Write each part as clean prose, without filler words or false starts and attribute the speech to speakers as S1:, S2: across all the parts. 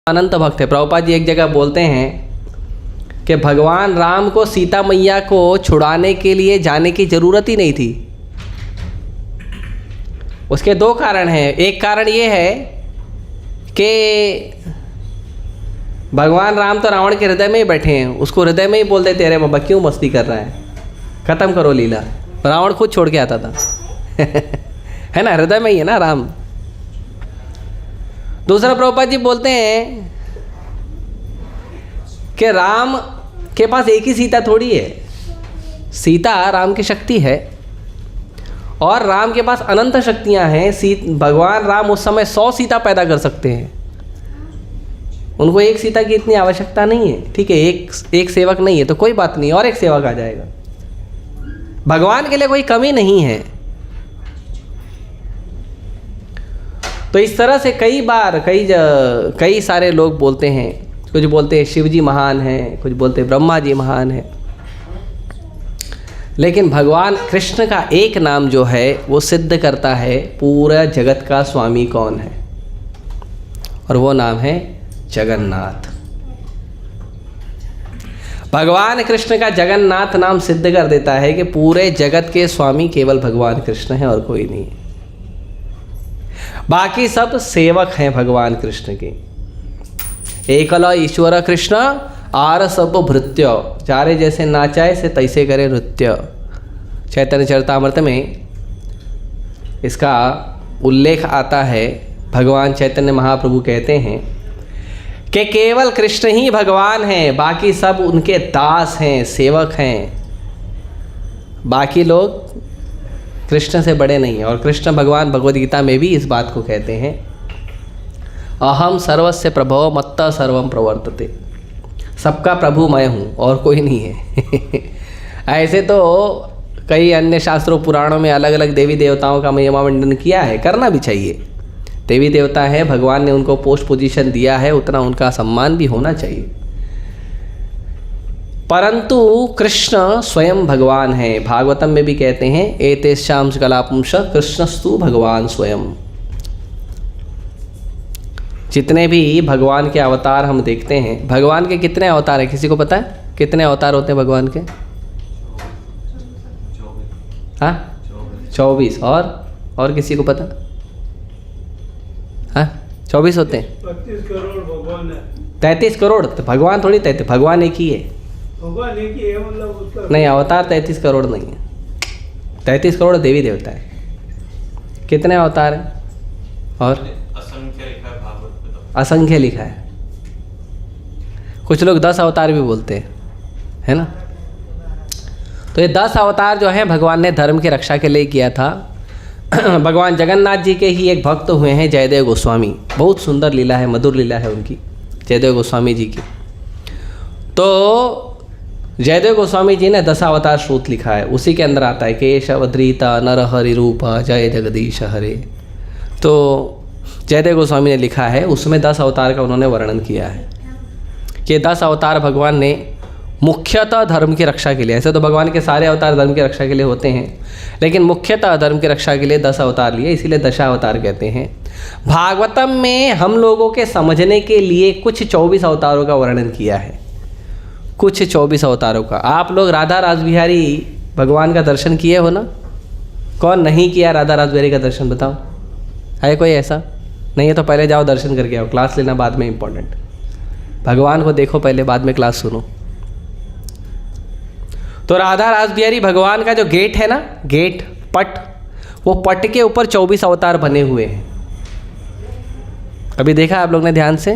S1: अनंत भक्त है। प्रभुपाद जी एक जगह बोलते हैं कि भगवान राम को सीता मैया को छुड़ाने के लिए जाने की ज़रूरत ही नहीं थी। उसके दो कारण हैं। एक कारण ये है कि भगवान राम तो रावण के हृदय में ही बैठे हैं, उसको हृदय में ही बोल देते अरे बाबा क्यों मस्ती कर रहा है, ख़त्म करो लीला। रावण खुद छोड़ के आता था है ना, हृदय में ही है ना राम। दूसरा प्रभुपाद जी बोलते हैं कि राम के पास एक ही सीता थोड़ी है, सीता राम की शक्ति है और राम के पास अनंत शक्तियां हैं। भगवान राम उस समय 100 सीता पैदा कर सकते हैं, उनको एक सीता की इतनी आवश्यकता नहीं है। ठीक है, एक सेवक नहीं है तो कोई बात नहीं, और एक सेवक आ जाएगा। भगवान के लिए कोई कमी नहीं है। तो इस तरह से कई बार कई सारे लोग बोलते हैं, कुछ बोलते हैं शिव जी महान हैं, कुछ बोलते हैं ब्रह्मा जी महान हैं, लेकिन भगवान कृष्ण का एक नाम जो है वो सिद्ध करता है पूरा जगत का स्वामी कौन है, और वो नाम है जगन्नाथ। भगवान कृष्ण का जगन्नाथ नाम सिद्ध कर देता है कि पूरे जगत के स्वामी केवल भगवान कृष्ण हैं और कोई नहीं है। बाकी सब सेवक हैं भगवान कृष्ण के। एकल ईश्वर कृष्ण आर सब भृत्य, चारे जैसे नाचाए से तैसे करे नृत्य। चैतन्य चरितामृत में इसका उल्लेख आता है। भगवान चैतन्य महाप्रभु कहते हैं कि केवल कृष्ण ही भगवान हैं, बाकी सब उनके दास हैं, सेवक हैं। बाकी लोग कृष्ण से बड़े नहीं हैं। और कृष्ण भगवान भगवद गीता में भी इस बात को कहते हैं, अहम सर्वस्य प्रभो मत्तः सर्वम प्रवर्तते। सबका प्रभु मैं हूँ और कोई नहीं है ऐसे तो कई अन्य शास्त्रों पुराणों में अलग अलग देवी देवताओं का महिमा मंडन किया है, करना भी चाहिए। देवी देवता है, भगवान ने उनको पोस्ट पोजीशन दिया है, उतना उनका सम्मान भी होना चाहिए। परंतु कृष्ण स्वयं भगवान है। भागवतम में भी कहते हैं एतेषां कलापुंस कृष्णस्तु भगवान स्वयं। जितने भी भगवान के अवतार हम देखते हैं, भगवान के कितने अवतार हैं किसी को पता है? कितने अवतार होते हैं भगवान के? हाँ 24। और किसी को पता? हाँ 24 होते हैं।
S2: 35 करोड़ भगवान है।
S1: 33 करोड़? तो भगवान थोड़ी 33, भगवान एक ही है।
S2: भगवान एक ही है, मतलब उसका
S1: नहीं, अवतार 33 करोड़ नहीं है। 33 करोड़ देवी देवता है। कितने अवतार हैं? और
S3: असंख्य लिखा है भागवत में तो।
S1: असंख्य लिखा है। कुछ लोग 10 अवतार भी बोलते हैं, है ना। तो ये 10 अवतार जो हैं भगवान ने धर्म की रक्षा के लिए किया था। भगवान जगन्नाथ जी के ही एक भक्त हुए हैं जयदेव गोस्वामी। बहुत सुंदर लीला है, मधुर लीला है उनकी, जयदेव गोस्वामी जी की। तो जयदेव गोस्वामी जी ने 10 अवतार श्रोत लिखा है, उसी के अंदर आता है केशव धृता नर हरि रूपा जय जगदीश हरे। तो जयदेव गोस्वामी ने लिखा है, उसमें 10 अवतार का उन्होंने वर्णन किया है कि 10 अवतार भगवान ने मुख्यतः धर्म की रक्षा के लिए, ऐसे तो भगवान के सारे अवतार धर्म की रक्षा के लिए होते हैं, लेकिन मुख्यतः धर्म की रक्षा के लिए 10 अवतार लिए, इसीलिए दशावतार कहते हैं। भागवतम में हम लोगों के समझने के लिए कुछ 24 अवतारों का वर्णन किया है, कुछ 24 अवतारों का। आप लोग राधा रासबिहारी भगवान का दर्शन किए हो ना? कौन नहीं किया राधा रासबिहारी का दर्शन, बताओ? है कोई ऐसा? नहीं है तो पहले जाओ दर्शन करके आओ, क्लास लेना बाद में इम्पोर्टेंट। भगवान को देखो पहले, बाद में क्लास सुनो। तो राधा रासबिहारी भगवान का जो गेट है ना, गेट पट, वो पट के ऊपर 24 अवतार बने हुए हैं। कभी देखा आप लोग ने ध्यान से?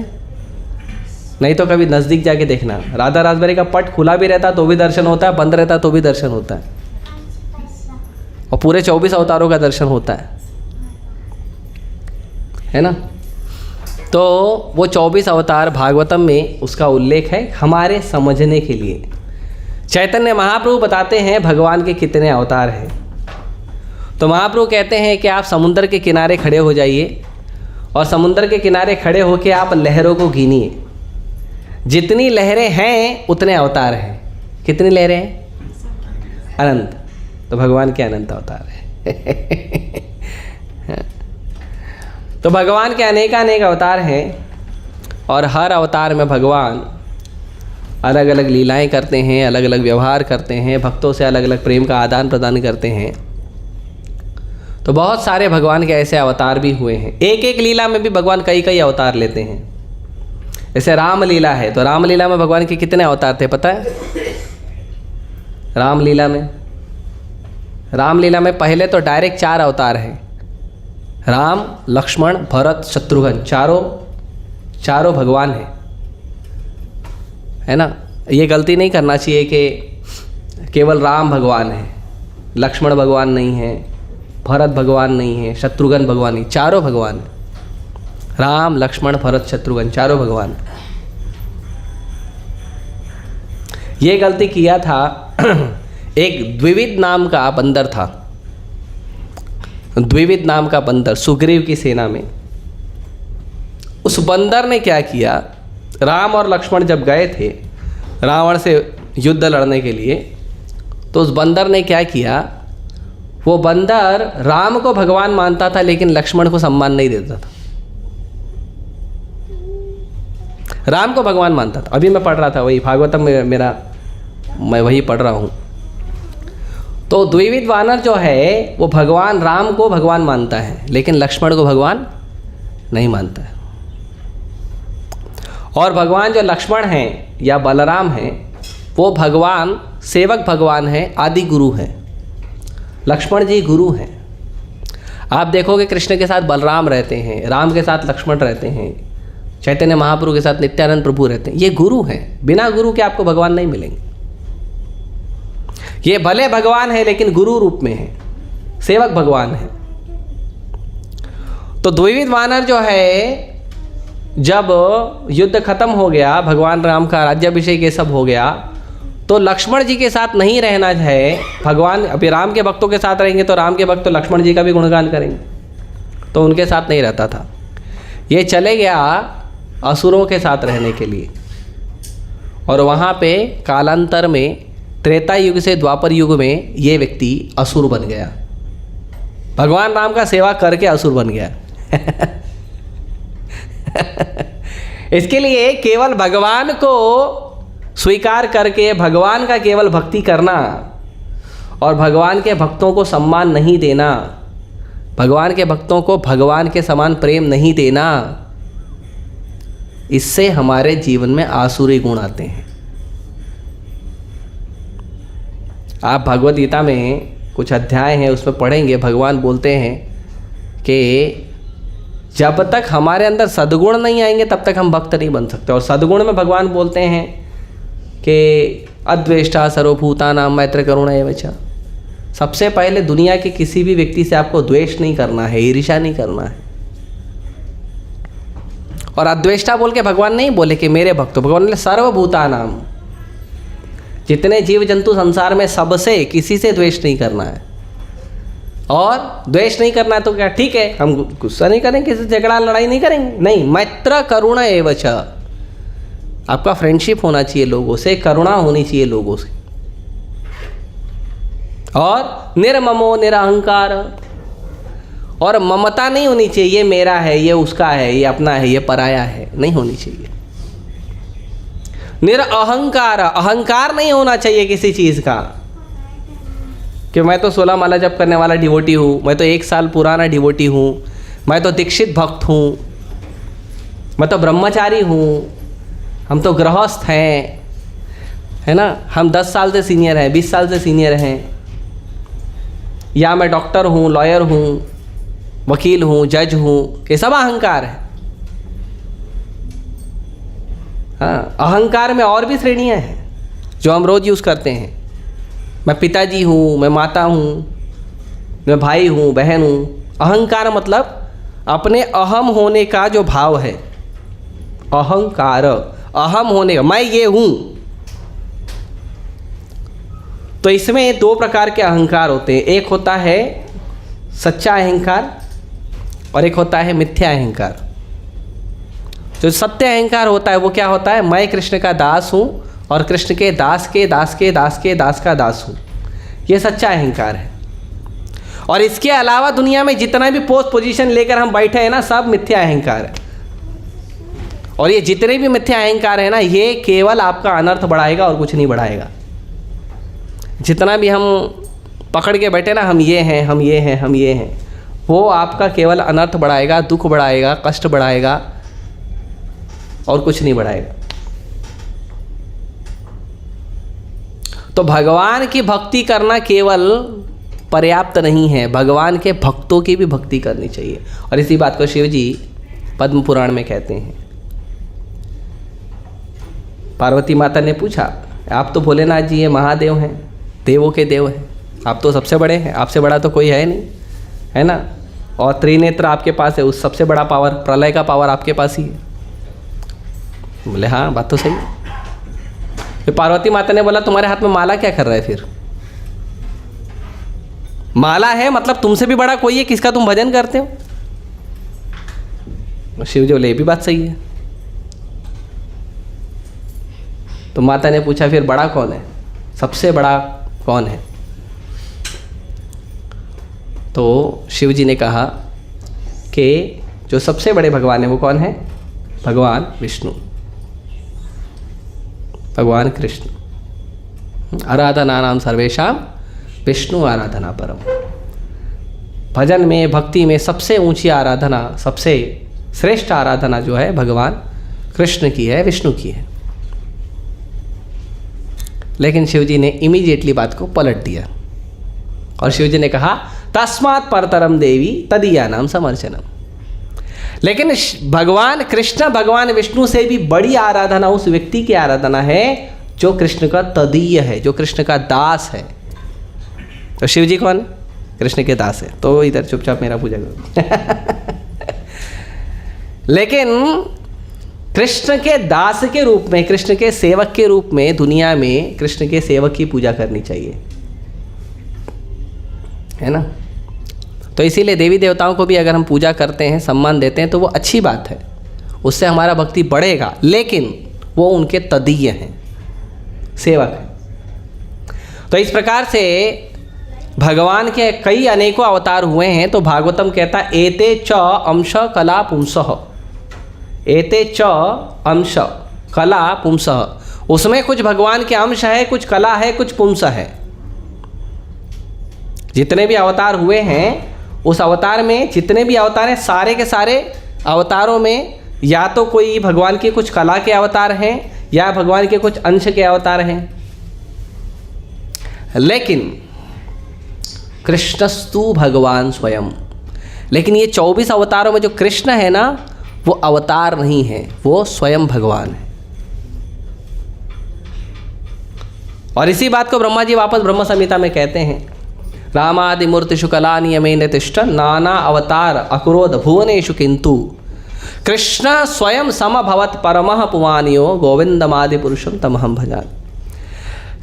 S1: नहीं तो कभी नज़दीक जाके देखना। राधा रासबिहारी का पट खुला भी रहता तो भी दर्शन होता है, बंद रहता तो भी दर्शन होता है, और पूरे 24 अवतारों का दर्शन होता है ना। तो वो 24 अवतार भागवतम में उसका उल्लेख है हमारे समझने के लिए। चैतन्य महाप्रभु बताते हैं भगवान के कितने अवतार हैं। तो महाप्रभु कहते हैं कि आप समुद्र के किनारे खड़े हो जाइए और समुद्र के किनारे खड़े होकर आप लहरों को गिनिए। जितनी लहरें हैं उतने अवतार हैं। कितनी लहरें हैं? अनंत। तो भगवान के अनंत अवतार हैं। तो भगवान के अनेक अवतार हैं। और हर अवतार में भगवान अलग अलग लीलाएं करते हैं, अलग अलग व्यवहार करते हैं, भक्तों से अलग अलग प्रेम का आदान प्रदान करते हैं। तो बहुत सारे भगवान के ऐसे अवतार भी हुए हैं। एक एक लीला में भी भगवान कई कई अवतार लेते हैं। जैसे राम लीला है, तो राम लीला में भगवान के कितने अवतार थे पता है? राम लीला में पहले तो डायरेक्ट 4 अवतार हैं। राम, लक्ष्मण, भरत, शत्रुघ्न, चारों भगवान हैं, है ना। ये गलती नहीं करना चाहिए कि केवल राम भगवान है, लक्ष्मण भगवान नहीं है, भरत भगवान नहीं है, शत्रुघ्न भगवान नहीं, चारों भगवान हैं। राम, लक्ष्मण, भरत, शत्रुघ्न, चारों भगवान। ये गलती किया था एक द्विविद नाम का बंदर था। द्विविद नाम का बंदर सुग्रीव की सेना में। उस बंदर ने क्या किया, राम और लक्ष्मण जब गए थे रावण से युद्ध लड़ने के लिए, तो उस बंदर ने क्या किया, वो बंदर राम को भगवान मानता था लेकिन लक्ष्मण को सम्मान नहीं देता था। राम को भगवान मानता था। अभी मैं पढ़ रहा था वही भागवतम में, मैं वही पढ़ रहा हूँ। तो द्विविद वानर जो है वो भगवान राम को भगवान मानता है लेकिन लक्ष्मण को भगवान नहीं मानता है। और भगवान जो लक्ष्मण हैं या बलराम हैं वो भगवान सेवक भगवान हैं, आदि गुरु हैं। लक्ष्मण जी गुरु हैं। आप देखोगे कृष्ण के साथ बलराम रहते हैं, राम के साथ लक्ष्मण रहते हैं, चैतन्य महाप्रभु के साथ नित्यानंद प्रभु रहते हैं। ये गुरु हैं। बिना गुरु के आपको भगवान नहीं मिलेंगे। ये भले भगवान है लेकिन गुरु रूप में है, सेवक भगवान है। तो द्विविद वानर जो है, जब युद्ध खत्म हो गया, भगवान राम का राज्याभिषेक ये सब हो गया, तो लक्ष्मण जी के साथ नहीं रहना है भगवान। अभी राम के भक्तों के साथ रहेंगे तो राम के भक्त तो लक्ष्मण जी का भी गुणगान करेंगे, तो उनके साथ नहीं रहता था। ये चले गया असुरों के साथ रहने के लिए। और वहाँ पे कालांतर में त्रेता युग से द्वापर युग में ये व्यक्ति असुर बन गया। भगवान राम का सेवा करके असुर बन गया। इसके लिए केवल भगवान को स्वीकार करके भगवान का केवल भक्ति करना और भगवान के भक्तों को सम्मान नहीं देना, भगवान के भक्तों को भगवान के समान प्रेम नहीं देना, इससे हमारे जीवन में आसुरी गुण आते हैं। आप भगवद गीता में कुछ अध्याय हैं उसमें पढ़ेंगे, भगवान बोलते हैं कि जब तक हमारे अंदर सद्गुण नहीं आएंगे तब तक हम भक्त नहीं बन सकते। और सद्गुण में भगवान बोलते हैं कि अद्वेष्टा सर्वभूतानां मैत्र करुणा एव च। सबसे पहले दुनिया के किसी भी व्यक्ति से आपको द्वेष नहीं करना है, ईर्ष्या नहीं करना है। और अद्वेष्टा बोल के भगवान नहीं बोले कि मेरे भक्त, भगवान बोले सर्वभूतानां, जितने जीव जंतु संसार में सबसे किसी से द्वेष नहीं करना है। और द्वेष नहीं करना है तो क्या ठीक है, हम गुस्सा नहीं करेंगे, किसी से झगड़ा लड़ाई नहीं करेंगे, नहीं, मैत्र करुणा एव च। आपका फ्रेंडशिप होना चाहिए लोगों से, करुणा होनी चाहिए लोगों से। और निर्ममो निरहंकार, और ममता नहीं होनी चाहिए, ये मेरा है, ये उसका है, ये अपना है, ये पराया है, नहीं होनी चाहिए। निरअहंकार, अहंकार नहीं होना चाहिए किसी चीज़ का कि मैं तो 16 माला जप करने वाला डिवोटी हूँ, मैं तो 1 साल पुराना डिवोटी हूँ, मैं तो दीक्षित भक्त हूँ, मैं तो ब्रह्मचारी हूँ, हम तो गृहस्थ हैं, है ना, हम 10 साल से सीनियर हैं, 20 साल से सीनियर हैं, या मैं डॉक्टर हूँ, लॉयर हूँ, वकील हूँ, जज हूँ, ये सब अहंकार है। हाँ, अहंकार में और भी श्रेणियाँ हैं जो हम रोज़ यूज़ करते हैं। मैं पिताजी हूँ, मैं माता हूँ, मैं भाई हूँ, बहन हूँ। अहंकार मतलब अपने अहम होने का जो भाव है, अहंकार, अहम होने का, मैं ये हूँ। तो इसमें 2 प्रकार के अहंकार होते हैं। एक होता है सच्चा अहंकार और एक होता है मिथ्या अहंकार। जो सत्य अहंकार होता है वो क्या होता है, मैं कृष्ण का दास हूँ और कृष्ण के दास के दास के दास के दास का दास हूँ, ये सच्चा अहंकार है। और इसके अलावा दुनिया में जितना भी पोस्ट पोजीशन लेकर हम बैठे हैं ना, सब मिथ्या अहंकार है। और ये जितने भी मिथ्या अहंकार है ना, ये केवल आपका अनर्थ बढ़ाएगा और कुछ नहीं बढ़ाएगा। जितना भी हम पकड़ के बैठे ना, हम ये हैं, हम ये हैं, हम ये हैं, वो आपका केवल अनर्थ बढ़ाएगा, दुख बढ़ाएगा, कष्ट बढ़ाएगा और कुछ नहीं बढ़ाएगा। तो भगवान की भक्ति करना केवल पर्याप्त नहीं है, भगवान के भक्तों की भी भक्ति करनी चाहिए। और इसी बात को शिव जी पद्म पुराण में कहते हैं। पार्वती माता ने पूछा, आप तो भोलेनाथ जी हैं, महादेव हैं, देवों के देव हैं, आप तो सबसे बड़े हैं, आपसे बड़ा तो कोई है नहीं, है ना? और त्रिनेत्र आपके पास है, उस सबसे बड़ा पावर, प्रलय का पावर आपके पास ही है। बोले हाँ, बात तो सही है। फिर पार्वती माता ने बोला, तुम्हारे हाथ में माला क्या कर रहा है? फिर माला है मतलब तुमसे भी बड़ा कोई है, किसका तुम भजन करते हो? शिव जी बोले, ये भी बात सही है। तो माता ने पूछा, फिर बड़ा कौन है, सबसे बड़ा कौन है? तो शिव जी ने कहा कि जो सबसे बड़े भगवान है वो कौन है? भगवान विष्णु, भगवान कृष्ण। आराधना नाम सर्वेशाम विष्णु आराधना परम। भजन में, भक्ति में सबसे ऊंची आराधना, सबसे श्रेष्ठ आराधना जो है भगवान कृष्ण की है, विष्णु की है। लेकिन शिव जी ने इमीडिएटली बात को पलट दिया और शिव जी ने कहा, तस्मात् परतरम देवी तदीया नाम समर्चनम। लेकिन भगवान कृष्ण, भगवान विष्णु से भी बड़ी आराधना उस व्यक्ति की आराधना है जो कृष्ण का तदीय है, जो कृष्ण का दास है। तो शिव जी कौन? कृष्ण के दास है। तो इधर चुपचाप मेरा पूजा करो। लेकिन कृष्ण के दास के रूप में, कृष्ण के सेवक के रूप में दुनिया में कृष्ण के सेवक की पूजा करनी चाहिए, है ना? तो इसीलिए देवी देवताओं को भी अगर हम पूजा करते हैं, सम्मान देते हैं, तो वो अच्छी बात है, उससे हमारा भक्ति बढ़ेगा। लेकिन वो उनके तदीय हैं, सेवक हैं। तो इस प्रकार से भगवान के कई अनेकों अवतार हुए हैं। तो भागवतम कहता, एते च अंश कला पुंसः, एते च अंश कला पुंसः। उसमें कुछ भगवान के अंश है, कुछ कला है, कुछ पुंस है। जितने भी अवतार हुए हैं, उस अवतार में जितने भी अवतार हैं, सारे के सारे अवतारों में या तो कोई भगवान के कुछ कला के अवतार हैं या भगवान के कुछ अंश के अवतार हैं। लेकिन कृष्णस्तु भगवान स्वयं। लेकिन ये 24 अवतारों में जो कृष्ण है ना, वो अवतार नहीं है, वो स्वयं भगवान है। और इसी बात को ब्रह्मा जी वापस ब्रह्म संहिता में कहते हैं, रामादि मूर्तिषु कला नियमेन तिष्ठ नाना अवतार अकुरोध भुवनेषु किंतु कृष्ण स्वयं समभवत परमः पुमानियो गोविंदमादि पुरुषम तमहम भजामि।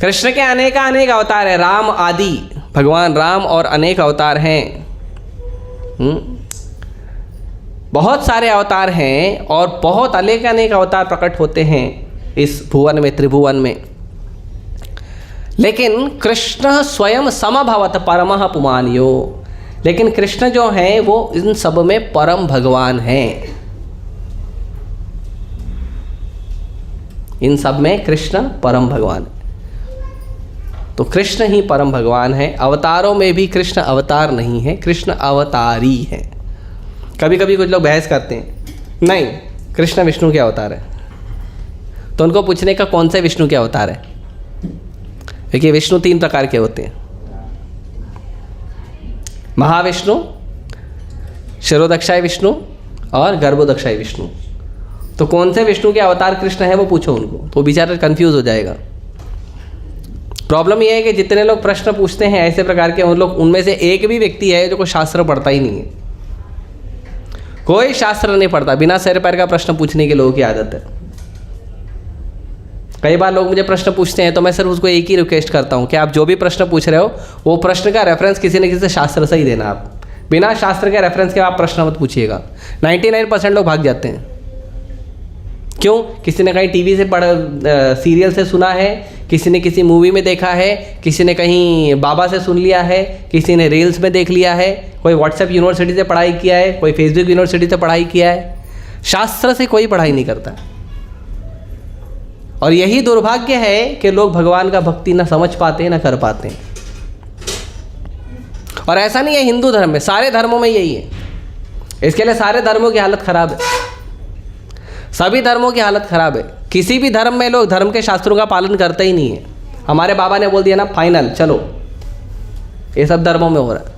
S1: कृष्ण के अनेक अवतार है, राम आदि, भगवान राम और अनेक अवतार हैं। बहुत सारे अवतार हैं और बहुत अनेक अवतार प्रकट होते हैं इस भुवन में, त्रिभुवन में। लेकिन कृष्ण स्वयं समभवत परमः पुमानियो। लेकिन कृष्ण जो हैं वो इन सब में परम भगवान हैं। इन सब में कृष्ण परम भगवान। तो कृष्ण ही परम भगवान है। अवतारों में भी कृष्ण अवतार नहीं है, कृष्ण अवतारी है। कभी कभी कुछ लोग बहस करते हैं, नहीं कृष्ण विष्णु के अवतार है। तो उनको पूछने का, कौन से विष्णु के अवतार है? देखिए, विष्णु 3 प्रकार के होते हैं, महाविष्णु, शिरोदक्षाय विष्णु और गर्भोदक्षाय विष्णु। तो कौन से विष्णु के अवतार कृष्ण है वो पूछो उनको, तो बेचारा कंफ्यूज हो जाएगा। प्रॉब्लम यह है कि जितने लोग प्रश्न पूछते हैं ऐसे प्रकार के, उन लोग उनमें से एक भी व्यक्ति है जो कोई शास्त्र पढ़ता ही नहीं है। कोई शास्त्र नहीं पढ़ता, बिना सिर पैर का प्रश्न पूछने के लोगों की आदत है। कई बार लोग मुझे प्रश्न पूछते हैं तो मैं सिर्फ उसको एक ही रिक्वेस्ट करता हूँ कि आप जो भी प्रश्न पूछ रहे हो वो प्रश्न का रेफरेंस किसी न किसी शास्त्र से ही देना। आप बिना शास्त्र के रेफरेंस के आप प्रश्न मत पूछिएगा। 99% लोग भाग जाते हैं। क्यों? किसी ने कहीं टीवी से सीरियल से सुना है, किसी ने किसी मूवी में देखा है, किसी ने कहीं बाबा से सुन लिया है, किसी ने रील्स में देख लिया है, कोई व्हाट्सएप यूनिवर्सिटी से पढ़ाई किया है, कोई फेसबुक यूनिवर्सिटी से पढ़ाई किया है। शास्त्र से कोई पढ़ाई नहीं करता। और यही दुर्भाग्य है कि लोग भगवान का भक्ति ना समझ पाते हैं ना कर पाते हैं। और ऐसा नहीं है हिंदू धर्म में, सारे धर्मों में यही है। इसके लिए सारे धर्मों की हालत खराब है, सभी धर्मों की हालत खराब है। किसी भी धर्म में लोग धर्म के शास्त्रों का पालन करते ही नहीं है। हमारे बाबा ने बोल दिया ना फाइनल चलो, ये सब धर्मों में हो रहा है।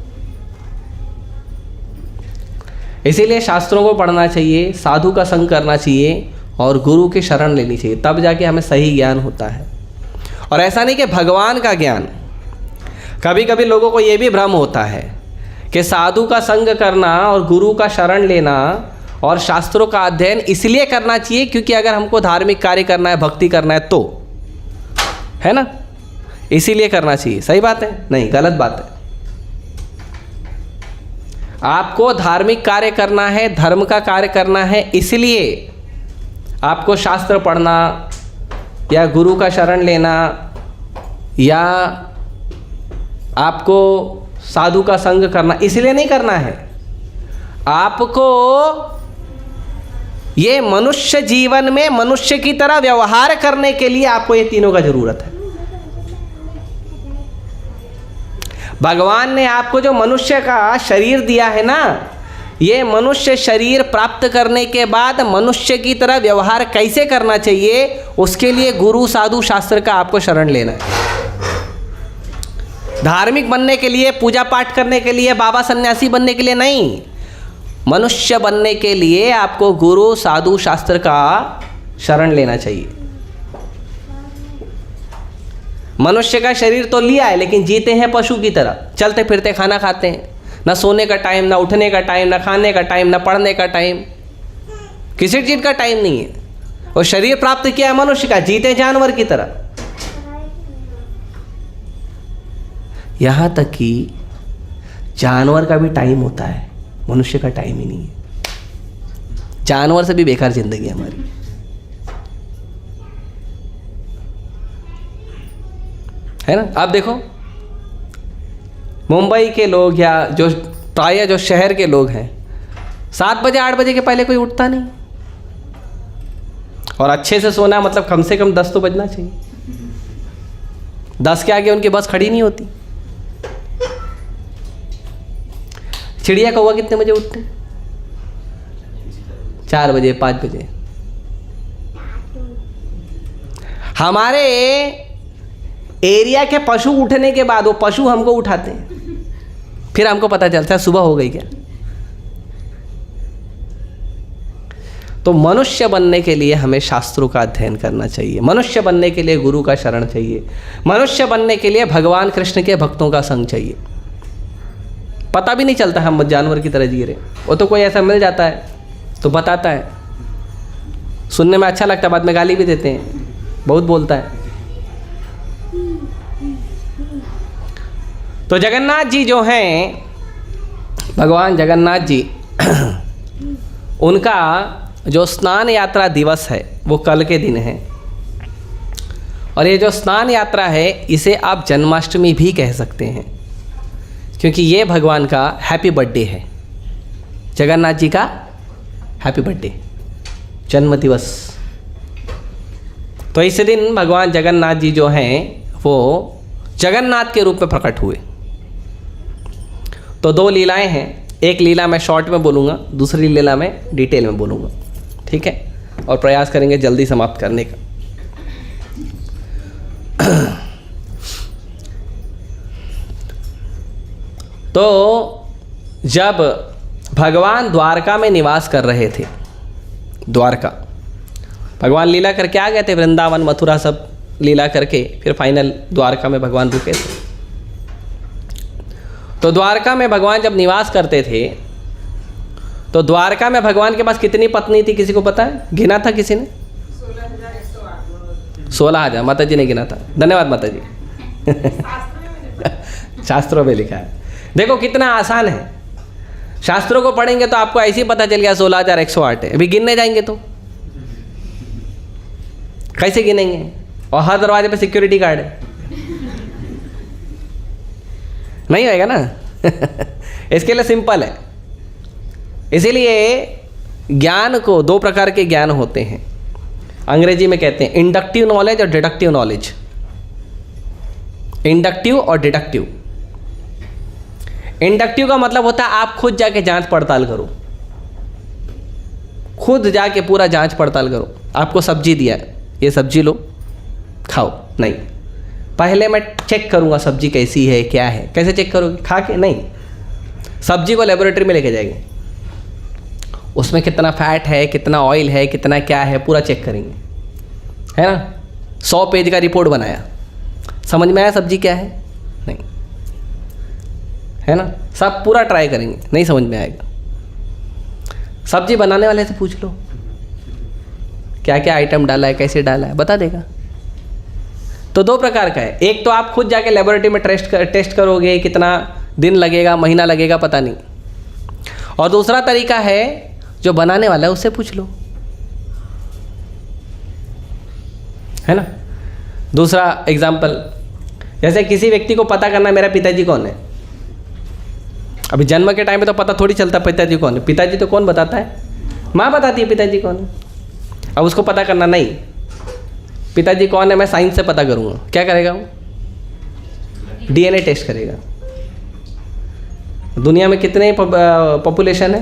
S1: इसीलिए शास्त्रों को पढ़ना चाहिए, साधु का संग करना चाहिए और गुरु की शरण लेनी चाहिए, तब जाके हमें सही ज्ञान होता है। और ऐसा नहीं कि भगवान का ज्ञान, कभी कभी लोगों को ये भी भ्रम होता है कि साधु का संग करना और गुरु का शरण लेना और शास्त्रों का अध्ययन इसलिए करना चाहिए क्योंकि अगर हमको धार्मिक कार्य करना है, भक्ति करना है तो, है ना, इसीलिए करना चाहिए। सही बात है? नहीं, गलत बात है। आपको धार्मिक कार्य करना है, धर्म का कार्य करना है, इसलिए आपको शास्त्र पढ़ना या गुरु का शरण लेना या आपको साधु का संग करना इसलिए नहीं करना है। आपको ये मनुष्य जीवन में मनुष्य की तरह व्यवहार करने के लिए आपको ये तीनों का जरूरत है। भगवान ने आपको जो मनुष्य का शरीर दिया है ना, ये मनुष्य शरीर प्राप्त करने के बाद मनुष्य की तरह व्यवहार कैसे करना चाहिए, उसके लिए गुरु साधु शास्त्र का आपको शरण लेना है। धार्मिक बनने के लिए, पूजा पाठ करने के लिए, बाबा सन्यासी बनने के लिए नहीं, मनुष्य बनने के लिए आपको गुरु साधु शास्त्र का शरण लेना चाहिए। मनुष्य का शरीर तो लिया है लेकिन जीते हैं पशु की तरह, चलते फिरते खाना खाते हैं, ना सोने का टाइम, ना उठने का टाइम, ना खाने का टाइम, ना पढ़ने का टाइम, किसी चीज़ का टाइम नहीं है। और शरीर प्राप्त किया है मनुष्य का, जीते जानवर की तरह। यहाँ तक कि जानवर का भी टाइम होता है, मनुष्य का टाइम ही नहीं है। जानवर से भी बेकार जिंदगी हमारी, है ना। अब देखो मुंबई के लोग या जो प्राय जो शहर के लोग हैं, 7 बजे 8 बजे के पहले कोई उठता नहीं। और अच्छे से सोना मतलब कम से कम 10 तो बजना चाहिए। 10 के आगे उनकी बस खड़ी नहीं होती। चिड़िया कौवा कितने बजे उठते? 4 बजे 5 बजे। हमारे एरिया के पशु उठने के बाद वो पशु हमको उठाते हैं, फिर हमको पता चलता है सुबह हो गई क्या। तो मनुष्य बनने के लिए हमें शास्त्रों का अध्ययन करना चाहिए, मनुष्य बनने के लिए गुरु का शरण चाहिए, मनुष्य बनने के लिए भगवान कृष्ण के भक्तों का संग चाहिए। पता भी नहीं चलता हम जानवर की तरह जी रहे, वो तो कोई ऐसा मिल जाता है तो बताता है, सुनने में अच्छा लगता है, बाद में गाली भी देते हैं, बहुत बोलता है। तो जगन्नाथ जी जो हैं, भगवान जगन्नाथ जी उनका जो स्नान यात्रा दिवस है वो कल के दिन है। और ये जो स्नान यात्रा है इसे आप जन्माष्टमी भी कह सकते हैं, क्योंकि ये भगवान का हैप्पी बर्थडे है। जगन्नाथ जी का हैप्पी बर्थडे, जन्म दिवस। तो इस दिन भगवान जगन्नाथ जी जो हैं वो जगन्नाथ के रूप में प्रकट हुए। तो 2 लीलाएं हैं, एक लीला मैं शॉर्ट में बोलूँगा, दूसरी लीला मैं डिटेल में बोलूँगा, ठीक है। और प्रयास करेंगे जल्दी समाप्त करने का। तो जब भगवान द्वारका में निवास कर रहे थे, द्वारका भगवान लीला करके आ गए थे, वृंदावन मथुरा सब लीला करके, फिर फाइनल द्वारका में भगवान रुके थे। तो द्वारका में भगवान जब निवास करते थे तो द्वारका में भगवान के पास कितनी पत्नी थी, किसी को पता है? गिना था किसी ने? 16,000 माता जी ने गिना था। धन्यवाद माता जी। शास्त्रों में लिखा है। देखो कितना आसान है, शास्त्रों को पढ़ेंगे तो आपको ऐसे ही पता चल गया 16,108 है। अभी गिनने जाएंगे तो कैसे गिनेंगे? और हर दरवाजे पे सिक्योरिटी गार्ड है, नहीं होएगा ना। इसके लिए सिंपल है। इसीलिए ज्ञान को, दो प्रकार के ज्ञान होते हैं, अंग्रेजी में कहते हैं इंडक्टिव नॉलेज और डिडक्टिव नॉलेज। इंडक्टिव और डिडक्टिव। इंडक्टिव का मतलब होता है आप खुद जाके जांच पड़ताल करो, खुद जाके पूरा जांच पड़ताल करो। आपको सब्जी दिया है, ये सब्जी लो खाओ, नहीं, पहले मैं चेक करूंगा सब्जी कैसी है क्या है। कैसे चेक करोगे? खा के? नहीं, सब्जी को लेबोरेटरी में लेके जाएंगे, उसमें कितना फैट है, कितना ऑयल है, कितना क्या है, पूरा चेक करेंगे, है ना। 100 पेज का रिपोर्ट बनाया, समझ में आया सब्जी क्या है? नहीं, है ना। सब पूरा ट्राई करेंगे, नहीं समझ में आएगा। सब्जी बनाने वाले से पूछ लो क्या क्या आइटम डाला है, कैसे डाला है, बता देगा। तो दो प्रकार का है, एक तो आप खुद जाके लेबोरेटरी में टेस्ट करोगे, कितना दिन लगेगा, महीना लगेगा, पता नहीं। और दूसरा तरीका है जो बनाने वाला है उससे पूछ लो, है ना। दूसरा एग्जाम्पल, जैसे किसी व्यक्ति को पता करना मेरा पिताजी कौन है। अभी जन्म के टाइम पे तो पता थोड़ी चलता पिताजी कौन है, पिताजी तो कौन बताता है? माँ बताती है पिताजी कौन है। अब उसको पता करना, नहीं पिताजी कौन है मैं साइंस से पता करूँगा। क्या करेगा वो? DNA टेस्ट करेगा। दुनिया में कितने पॉपुलेशन है?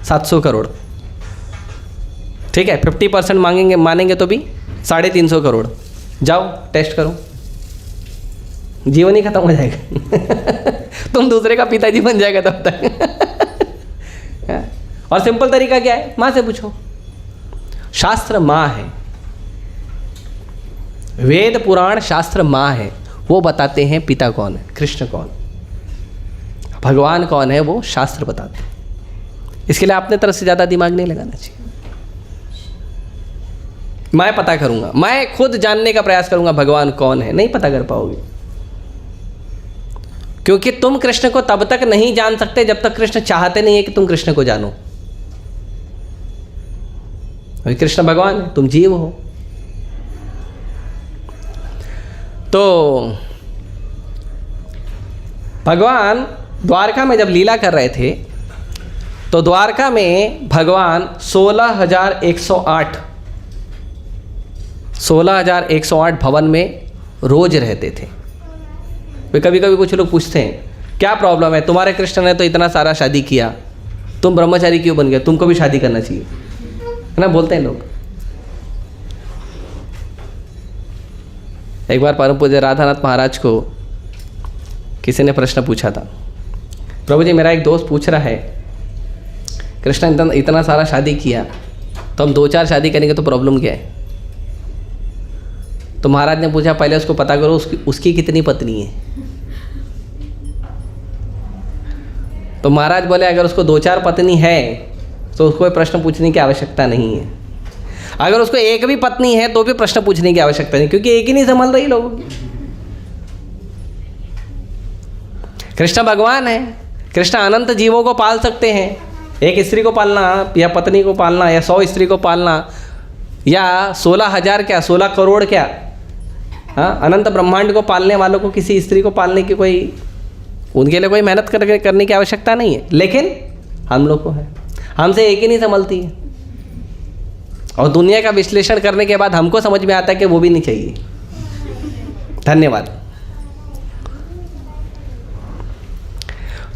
S1: 700 करोड़, ठीक है। 50% मानेंगे तो भी 350 करोड़। जाओ टेस्ट करो, जीवन ही खत्म हो जाएगा। तुम दूसरे का पिताजी बन जाएगा तब तक। और सिंपल तरीका क्या है? माँ से पूछो। शास्त्र माँ है, वेद पुराण शास्त्र माँ है, वो बताते हैं पिता कौन है, कृष्ण कौन, भगवान कौन है, वो शास्त्र बताते हैं। इसके लिए अपने तरफ से ज़्यादा दिमाग नहीं लगाना चाहिए। मैं पता करूंगा, मैं खुद जानने का प्रयास करूंगा भगवान कौन है, नहीं पता कर पाओगे, क्योंकि तुम कृष्ण को तब तक नहीं जान सकते जब तक कृष्ण चाहते नहीं है कि तुम कृष्ण को जानो। अभी कृष्ण भगवान है, तुम जीव हो। तो भगवान द्वारका में जब लीला कर रहे थे तो द्वारका में भगवान 16,108 भवन में रोज रहते थे। कभी कभी कुछ लोग पूछते हैं क्या प्रॉब्लम है, तुम्हारे कृष्ण ने तो इतना सारा शादी किया, तुम ब्रह्मचारी क्यों बन गए, तुमको भी शादी करना चाहिए, है ना, बोलते हैं लोग। एक बार परम पूज्य राधानाथ महाराज को किसी ने प्रश्न पूछा था, प्रभु जी मेरा एक दोस्त पूछ रहा है कृष्ण इतना सारा शादी किया तो हम 2-4 शादी करेंगे तो प्रॉब्लम क्या है? तो महाराज ने पूछा पहले उसको पता करो उसकी कितनी पत्नी है। तो महाराज बोले अगर उसको 2-4 पत्नी है तो उसको प्रश्न पूछने की आवश्यकता नहीं है, अगर उसको एक भी पत्नी है तो भी प्रश्न पूछने की आवश्यकता नहीं, क्योंकि एक ही नहीं संभल रही लोगों की। कृष्ण भगवान है, कृष्ण अनंत जीवों को पाल सकते हैं। एक स्त्री को पालना या पत्नी को पालना या 100 स्त्री को पालना या 16,000 क्या 16 करोड़ क्या, हाँ, अनंत ब्रह्मांड को पालने वालों को किसी स्त्री को पालने की कोई, उनके लिए कोई मेहनत करने की आवश्यकता नहीं है। लेकिन हम लोग को है, हमसे एक ही नहीं संभलती है। और दुनिया का विश्लेषण करने के बाद हमको समझ में आता है कि वो भी नहीं चाहिए। धन्यवाद।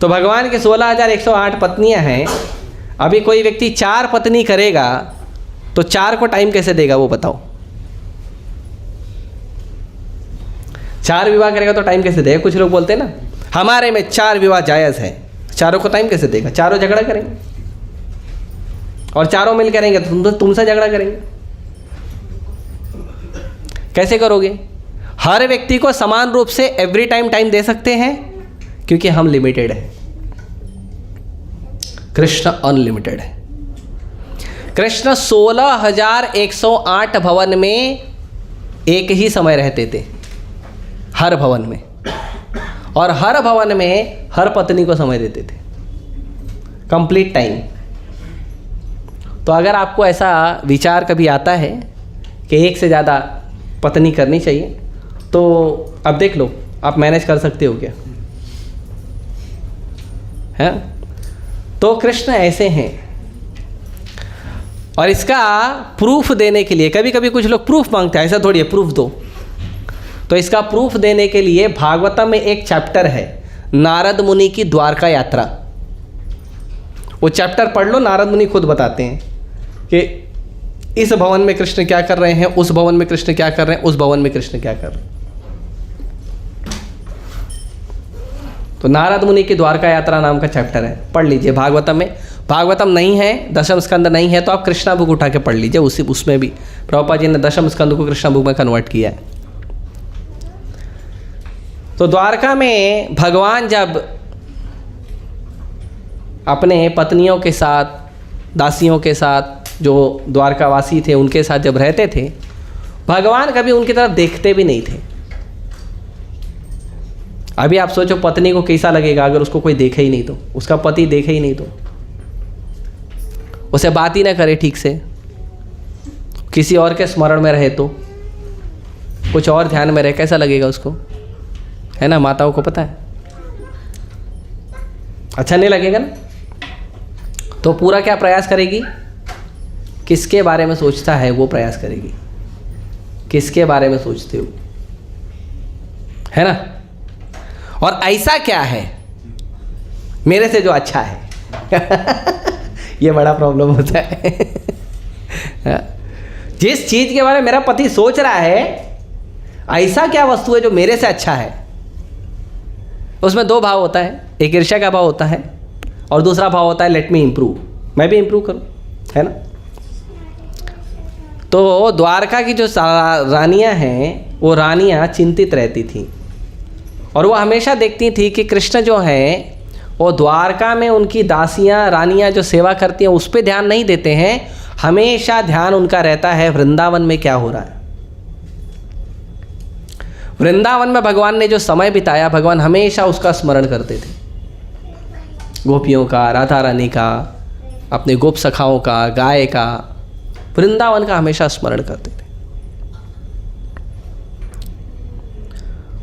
S1: तो भगवान के 16,108 पत्नियां हैं। अभी कोई व्यक्ति 4 पत्नी करेगा तो 4 को टाइम कैसे देगा वो बताओ? 4 विवाह करेगा तो टाइम कैसे देगा? कुछ लोग बोलते हैं ना हमारे में 4 विवाह जायज़ है, चारों को टाइम कैसे देगा? चारों झगड़ा करेंगे और चारों मिल करेंगे तो तुमसे झगड़ा करेंगे। कैसे करोगे? हर व्यक्ति को समान रूप से एवरी टाइम दे सकते हैं क्योंकि हम लिमिटेड हैं, कृष्ण अनलिमिटेड है। कृष्ण 16,108 भवन में एक ही समय रहते थे, हर भवन में, और हर भवन में हर पत्नी को समय देते थे, कंप्लीट टाइम। तो अगर आपको ऐसा विचार कभी आता है कि एक से ज़्यादा पत्नी करनी चाहिए तो अब देख लो आप मैनेज कर सकते हो क्या, है? तो कृष्ण ऐसे हैं। और इसका प्रूफ देने के लिए कभी कभी कुछ लोग प्रूफ मांगते हैं, ऐसा थोड़ी है प्रूफ दो। तो इसका प्रूफ देने के लिए भागवतम में एक चैप्टर है नारद मुनि की द्वारका यात्रा। वो चैप्टर पढ़ लो, नारद मुनि खुद बताते हैं कि इस भवन में कृष्ण क्या कर रहे हैं, उस भवन में कृष्ण क्या कर रहे हैं, उस भवन में कृष्ण क्या कर रहे हैं। तो नारद मुनि की द्वारका यात्रा नाम का चैप्टर है, पढ़ लीजिए भागवतम में। भागवतम नहीं है, दशम स्कंद नहीं है, तो आप कृष्णा बुक उठा के पढ़ लीजिए, उसमें भी प्रभुपाद जी ने दशम स्कंद को कृष्णा बुक में कन्वर्ट किया है। तो द्वारका में भगवान जब अपने पत्नियों के साथ, दासियों के साथ, जो द्वारकावासी थे उनके साथ जब रहते थे, भगवान कभी उनकी तरफ देखते भी नहीं थे। अभी आप सोचो पत्नी को कैसा लगेगा अगर उसको कोई देखे ही नहीं तो, उसका पति देखे ही नहीं तो, उसे बात ही ना करे ठीक से, किसी और के स्मरण में रहे तो, कुछ और ध्यान में रहे, कैसा लगेगा उसको, है ना। माताओं को पता है, अच्छा नहीं लगेगा ना। तो पूरा क्या प्रयास करेगी, किसके बारे में सोचता है वो प्रयास करेगी, किसके बारे में सोचते हो, है ना। और ऐसा क्या है मेरे से जो अच्छा है ये बड़ा प्रॉब्लम होता है जिस चीज के बारे में मेरा पति सोच रहा है, ऐसा क्या वस्तु है जो मेरे से अच्छा है। उसमें दो भाव होता है, एक ईर्ष्या का भाव होता है और दूसरा भाव होता है लेट मी इम्प्रूव, मैं भी इम्प्रूव करूं, है ना। तो द्वारका की जो रानियां हैं वो रानियां चिंतित रहती थी और वो हमेशा देखती थी कि कृष्ण जो हैं वो द्वारका में उनकी दासियां रानियां जो सेवा करती हैं उस पर ध्यान नहीं देते हैं, हमेशा ध्यान उनका रहता है वृंदावन में क्या हो रहा है। वृंदावन में भगवान ने जो समय बिताया, भगवान हमेशा उसका स्मरण करते थे, गोपियों का, राधा रानी का, अपने गोप सखाओं का, गाय का, वृंदावन का हमेशा स्मरण करते थे।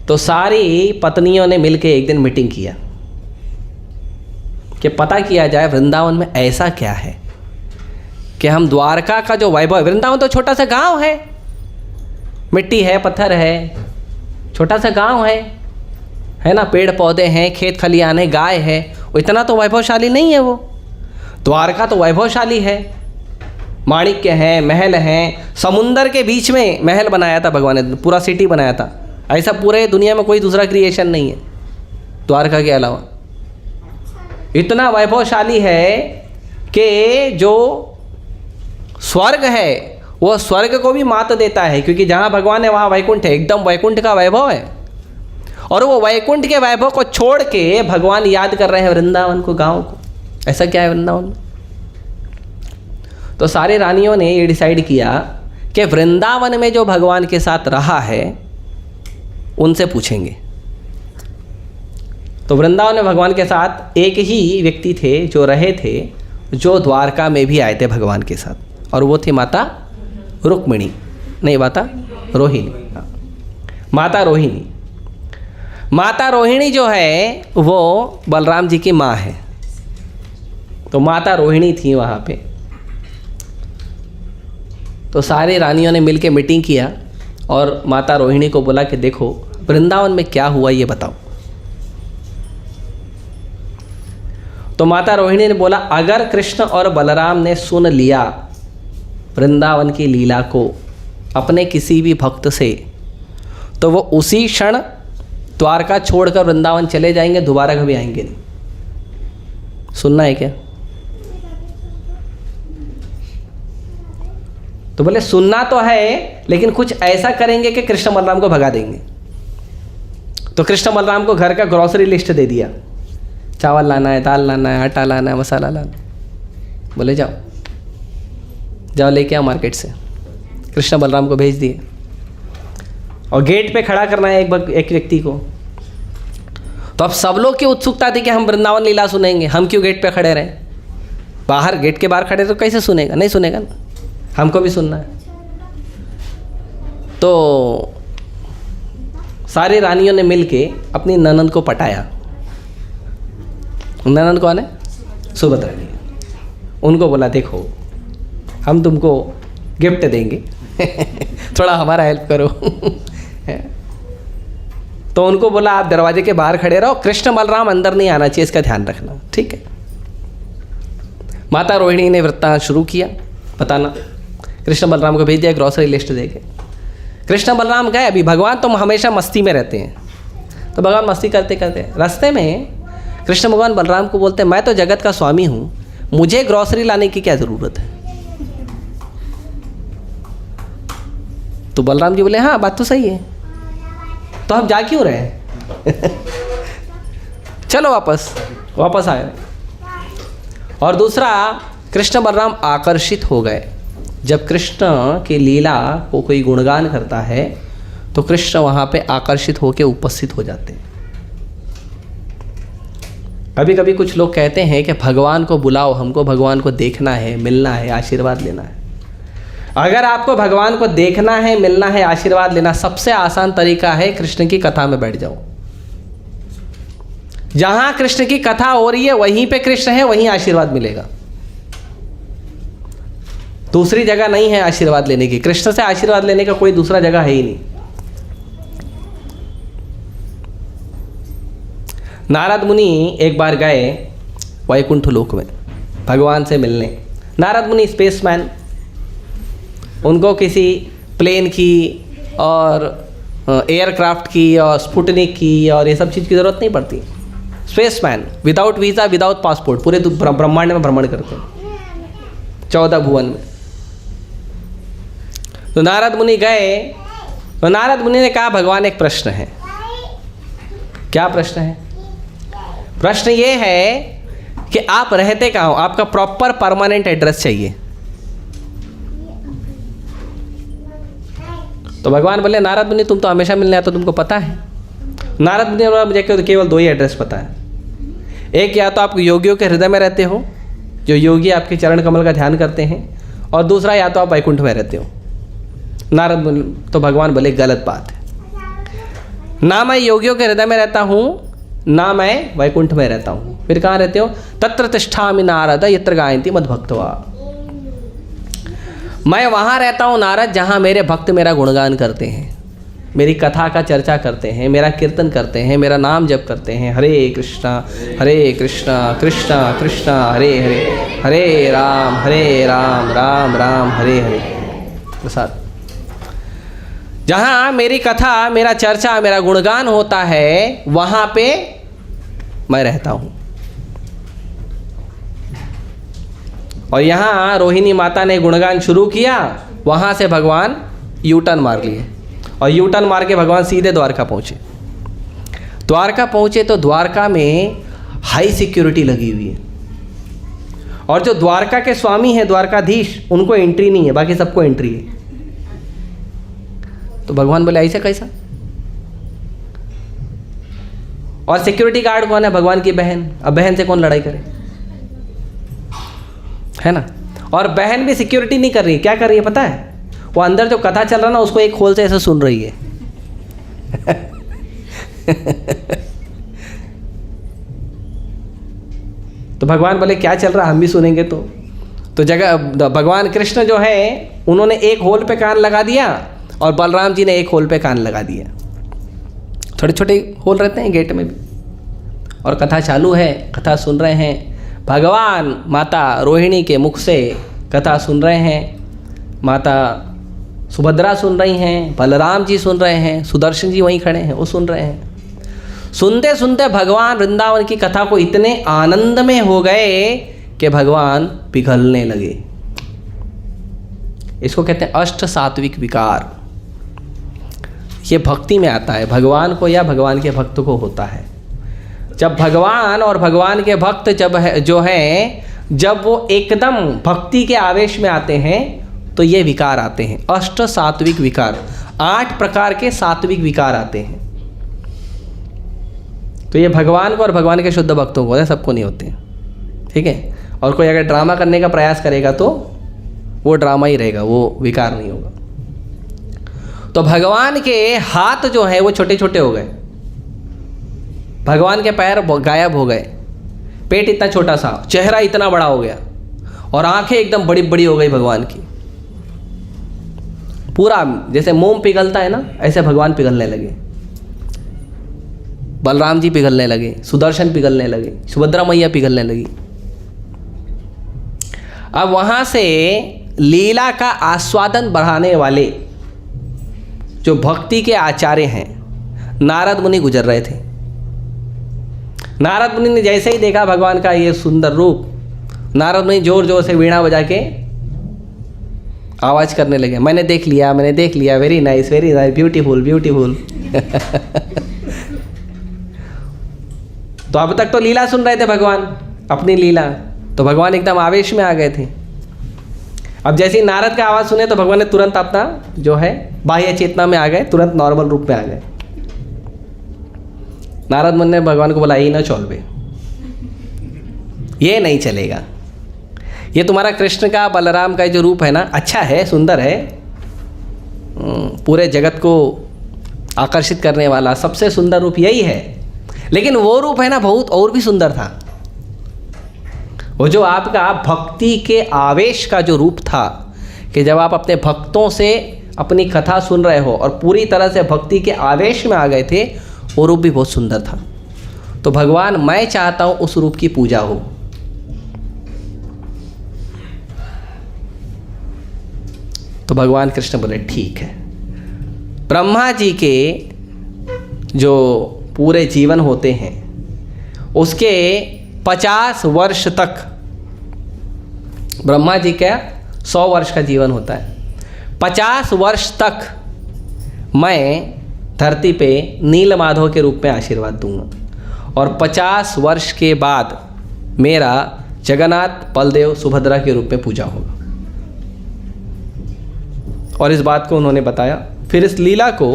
S1: तो सारी पत्नियों ने मिलकर एक दिन मीटिंग किया कि पता किया जाए वृंदावन में ऐसा क्या है कि हम द्वारका का जो वैभव, वृंदावन तो छोटा सा गांव है, मिट्टी है, पत्थर है, छोटा सा गांव है ना, पेड़ पौधे हैं, खेत खलियान है, गाय है, इतना तो वैभवशाली नहीं है वो। द्वारका तो वैभवशाली है, माणिक्य हैं, महल हैं, समुंदर के बीच में महल बनाया था भगवान ने, पूरा सिटी बनाया था। ऐसा पूरे दुनिया में कोई दूसरा क्रिएशन नहीं है द्वारका के अलावा। इतना वैभवशाली है कि जो स्वर्ग है वो स्वर्ग को भी मात देता है, क्योंकि जहाँ भगवान है वहाँ वैकुंठ है, एकदम वैकुंठ का वैभव है। और वो वैकुंठ के वैभव को छोड़ के भगवान याद कर रहे हैं वृंदावन को, गांव को। ऐसा क्या है वृंदावन में? तो सारी रानियों ने ये डिसाइड किया कि वृंदावन में जो भगवान के साथ रहा है उनसे पूछेंगे। तो वृंदावन में भगवान के साथ एक ही व्यक्ति थे जो रहे थे, जो द्वारका में भी आए थे भगवान के साथ, और वो थी माता रुक्मिणी, नहीं माता रोहिणी, माता रोहिणी। माता रोहिणी जो है वो बलराम जी की माँ है। तो माता रोहिणी थी वहाँ पे। तो सारी रानियों ने मिलके मीटिंग किया और माता रोहिणी को बोला कि देखो वृंदावन में क्या हुआ ये बताओ। तो माता रोहिणी ने बोला अगर कृष्ण और बलराम ने सुन लिया वृंदावन की लीला को अपने किसी भी भक्त से, तो वो उसी क्षण द्वारका छोड़कर वृंदावन चले जाएंगे, दोबारा कभी आएंगे नहीं। सुनना है क्या? तो बोले सुनना तो है, लेकिन कुछ ऐसा करेंगे कि कृष्ण बलराम को भगा देंगे। तो कृष्ण बलराम को घर का ग्रोसरी लिस्ट दे दिया, चावल लाना है, दाल लाना है, आटा लाना है, मसाला लाना है। बोले जाओ जाओ लेके आओ मार्केट से। कृष्ण बलराम को भेज दिए और गेट पे खड़ा करना है एक व्यक्ति को। तो अब सब लोग की उत्सुकता थी कि हम वृंदावन लीला सुनेंगे, हम क्यों गेट पे खड़े रहें? बाहर गेट के बाहर खड़े तो कैसे सुनेगा? नहीं सुनेगा ना, हमको भी सुनना है। तो सारी रानियों ने मिलके अपनी ननंद को पटाया। ननंद कौन है? सुभद्रा जी। उनको बोला देखो हम तुमको गिफ्ट देंगे थोड़ा हमारा हेल्प करो तो उनको बोला आप दरवाजे के बाहर खड़े रहो, कृष्ण बलराम अंदर नहीं आना चाहिए, इसका ध्यान रखना, ठीक है। माता रोहिणी ने वृत्तांत शुरू किया बताना, कृष्ण बलराम को भेज दिया, ग्रॉसरी लिस्ट देके। कृष्ण बलराम गए, अभी भगवान तो हमेशा मस्ती में रहते हैं, तो भगवान मस्ती करते करते रास्ते में कृष्ण भगवान बलराम को बोलते हैं मैं तो जगत का स्वामी हूँ, मुझे ग्रॉसरी लाने की क्या ज़रूरत है। तो बलराम जी बोले हाँ बात तो सही है, तो हम जा क्यों रहे हैं चलो वापस आए। और दूसरा, कृष्ण बलराम आकर्षित हो गए। जब कृष्ण की लीला को कोई गुणगान करता है तो कृष्ण वहाँ पे आकर्षित होकर उपस्थित हो जाते हैं। कभी कभी कुछ लोग कहते हैं कि भगवान को बुलाओ, हमको भगवान को देखना है, मिलना है, आशीर्वाद लेना है। अगर आपको भगवान को देखना है, मिलना है, आशीर्वाद लेना, सबसे आसान तरीका है कृष्ण की कथा में बैठ जाओ। जहां कृष्ण की कथा हो रही है वहीं पे कृष्ण है, वहीं आशीर्वाद मिलेगा। दूसरी जगह नहीं है आशीर्वाद लेने की, कृष्ण से आशीर्वाद लेने का कोई दूसरा जगह है ही नहीं। नारद मुनि एक बार गए वैकुंठ लोक में भगवान से मिलने। नारद मुनि स्पेसमैन, उनको किसी प्लेन की और एयरक्राफ्ट की और स्पुटनिक की और ये सब चीज़ की ज़रूरत नहीं पड़ती। Spaceman, without visa, without passport, पूरे ब्रह्मांड में भ्रमण करते हैं 14 भुवन में। तो नारद मुनि गए, तो नारद मुनि ने कहा भगवान एक प्रश्न है। क्या प्रश्न है? प्रश्न ये है कि आप रहते कहाँ हो, आपका प्रॉपर परमानेंट एड्रेस चाहिए। तो भगवान बोले नारद मुनि तुम तो हमेशा मिलने आते हो, तुमको पता है। नारद मुनि बोला मुझे केवल 2 ही एड्रेस पता है। एक, या तो आप योगियों के हृदय में रहते हो, जो योगी आपके चरण कमल का ध्यान करते हैं, और दूसरा या तो आप वैकुंठ में रहते हो। नारद मुनि तो भगवान बोले गलत बात है, ना मैं योगियों के हृदय में रहता हूँ, ना मैं वैकुंठ में रहता हूँ। फिर कहाँ रहते हो? तत्र तिष्ठामि नारद यत्र गायन्ति मद्भक्त्वा। मैं वहाँ रहता हूँ नारद जहाँ मेरे भक्त मेरा गुणगान करते हैं, मेरी कथा का चर्चा करते हैं, मेरा कीर्तन करते हैं, मेरा नाम जप करते हैं। हरे कृष्णा कृष्णा कृष्णा हरे हरे, हरे राम राम राम हरे हरे। प्रसाद, जहाँ मेरी कथा, मेरा चर्चा, मेरा गुणगान होता है वहाँ पे मैं रहता हूँ। और यहाँ रोहिणी माता ने गुणगान शुरू किया, वहाँ से भगवान यू टर्न मार लिए, और यू टर्न मार के भगवान सीधे द्वारका पहुँचे। द्वारका पहुँचे तो द्वारका में हाई सिक्योरिटी लगी हुई है, और जो द्वारका के स्वामी हैं, द्वारकाधीश, उनको एंट्री नहीं है, बाकी सबको एंट्री है। तो भगवान बोले ऐसे कैसा? और सिक्योरिटी गार्ड कौन है? भगवान की बहन। अब बहन से कौन लड़ाई करे, है ना? और बहन भी सिक्योरिटी नहीं कर रही, क्या कर रही है पता है? वो अंदर जो कथा चल रहा ना उसको एक खोल से ऐसे सुन रही है तो भगवान बोले क्या चल रहा, हम भी सुनेंगे। तो जगह भगवान कृष्ण जो है उन्होंने एक होल पे कान लगा दिया, और बलराम जी ने एक होल पे कान लगा दिया। छोटे छोटे होल रहते हैं गेट में भी, और कथा चालू है, कथा सुन रहे हैं। भगवान माता रोहिणी के मुख से कथा सुन रहे हैं, माता सुभद्रा सुन रही हैं, बलराम जी सुन रहे हैं, सुदर्शन जी वहीं खड़े हैं, वो सुन रहे हैं। सुनते सुनते भगवान वृंदावन की कथा को इतने आनंद में हो गए कि भगवान पिघलने लगे। इसको कहते हैं अष्ट सात्विक विकार। ये भक्ति में आता है, भगवान को या भगवान के भक्त को होता है। जब भगवान और भगवान के भक्त जब वो एकदम भक्ति के आवेश में आते हैं तो ये विकार आते हैं, अष्ट सात्विक विकार। 8 प्रकार के सात्विक विकार आते हैं। तो ये भगवान को और भगवान के शुद्ध भक्तों को होते हैं, सबको नहीं होते हैं, ठीक है। और कोई अगर ड्रामा करने का प्रयास करेगा तो वो ड्रामा ही रहेगा, वो विकार नहीं होगा। तो भगवान के हाथ जो है वो छोटे छोटे हो गए, भगवान के पैर गायब हो गए, पेट इतना छोटा सा, चेहरा इतना बड़ा हो गया, और आंखें एकदम बड़ी बड़ी हो गई भगवान की। पूरा जैसे मोम पिघलता है ना, ऐसे भगवान पिघलने लगे। बलराम जी पिघलने लगे, सुदर्शन पिघलने लगे, सुभद्रा मैया पिघलने लगी। अब वहां से लीला का आस्वादन बढ़ाने वाले जो भक्ति के आचार्य हैं, नारद मुनि गुजर रहे थे। नारद मुनि ने जैसे ही देखा भगवान का ये सुंदर रूप, नारद मुनि जोर जोर से वीणा बजा के आवाज करने लगे, मैंने देख लिया, मैंने देख लिया, वेरी नाइस, ब्यूटीफुल ब्यूटीफुल। तो अब तक तो लीला सुन रहे थे भगवान, अपनी लीला, तो भगवान एकदम आवेश में आ गए थे। अब जैसे ही नारद का आवाज़ सुने तो भगवान ने तुरंत अपना जो है बाह्य चेतना में आ गए, तुरंत नॉर्मल रूप में आ गए। नारद मुनि ने भगवान को बोला, ये ना चल बे, ये नहीं चलेगा, ये तुम्हारा कृष्ण का बलराम का जो रूप है ना, अच्छा है, सुंदर है, पूरे जगत को आकर्षित करने वाला सबसे सुंदर रूप यही है, लेकिन वो रूप है ना बहुत और भी सुंदर था। वो जो आपका भक्ति के आवेश का जो रूप था, कि जब आप अपने भक्तों से अपनी कथा सुन रहे हो और पूरी तरह से भक्ति के आवेश में आ गए थे, वो रूप भी बहुत सुंदर था। तो भगवान, मैं चाहता हूँ उस रूप की पूजा हो। तो भगवान कृष्ण बोले, ठीक है। ब्रह्मा जी के जो पूरे जीवन होते हैं, उसके 50 वर्ष तक, ब्रह्मा जी का 100 वर्ष का जीवन होता है, 50 वर्ष तक मैं धरती पे नीलमाधव के रूप में आशीर्वाद दूंगा, और 50 वर्ष के बाद मेरा जगन्नाथ, बलदेव, सुभद्रा के रूप में पूजा होगा। और इस बात को उन्होंने बताया। फिर इस लीला को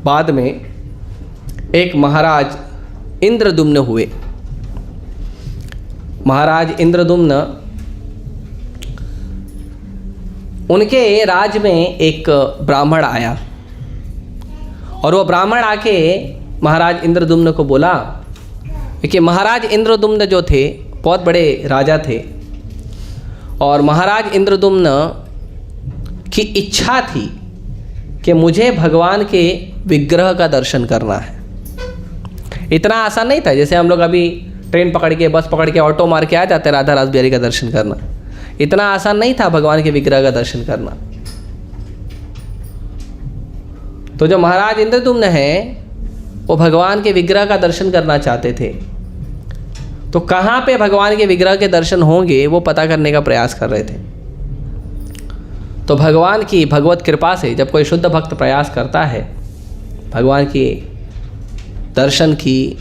S1: बाद में एक महाराज इंद्रदुम्न हुए। महाराज इंद्रदुम्न, उनके राज में एक ब्राह्मण आया, और वो ब्राह्मण आके महाराज इंद्रदुम्न को बोला कि महाराज इंद्रदुम्न जो थे बहुत बड़े राजा थे, और महाराज इंद्रदुम्न की इच्छा थी कि मुझे भगवान के विग्रह का दर्शन करना है। इतना आसान नहीं था, जैसे हम लोग अभी ट्रेन पकड़ के, बस पकड़ के, ऑटो मार के आ जाते राधा रासबिहारी का दर्शन करना। इतना आसान नहीं था भगवान के विग्रह का दर्शन करना। तो जो महाराज इंद्रदुम्न हैं, वो भगवान के विग्रह का दर्शन करना चाहते थे। तो कहाँ पे भगवान के विग्रह के दर्शन होंगे वो पता करने का प्रयास कर रहे थे। तो भगवान की भगवत कृपा से जब कोई शुद्ध भक्त प्रयास करता है भगवान की दर्शन की,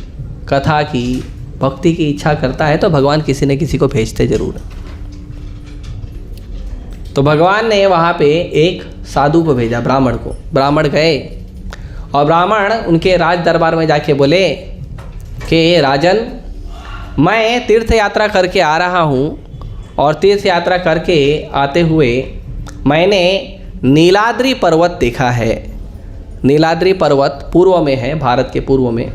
S1: कथा की, भक्ति की इच्छा करता है, तो भगवान किसी न किसी को भेजते जरूर। तो भगवान ने वहाँ पे एक साधु को भेजा, ब्राह्मण को। ब्राह्मण गए और ब्राह्मण उनके राज दरबार में जाके बोले कि राजन, मैं तीर्थ यात्रा करके आ रहा हूँ, और तीर्थ यात्रा करके आते हुए मैंने नीलाद्रि पर्वत देखा है। नीलाद्रि पर्वत पूर्व में है, भारत के पूर्व में।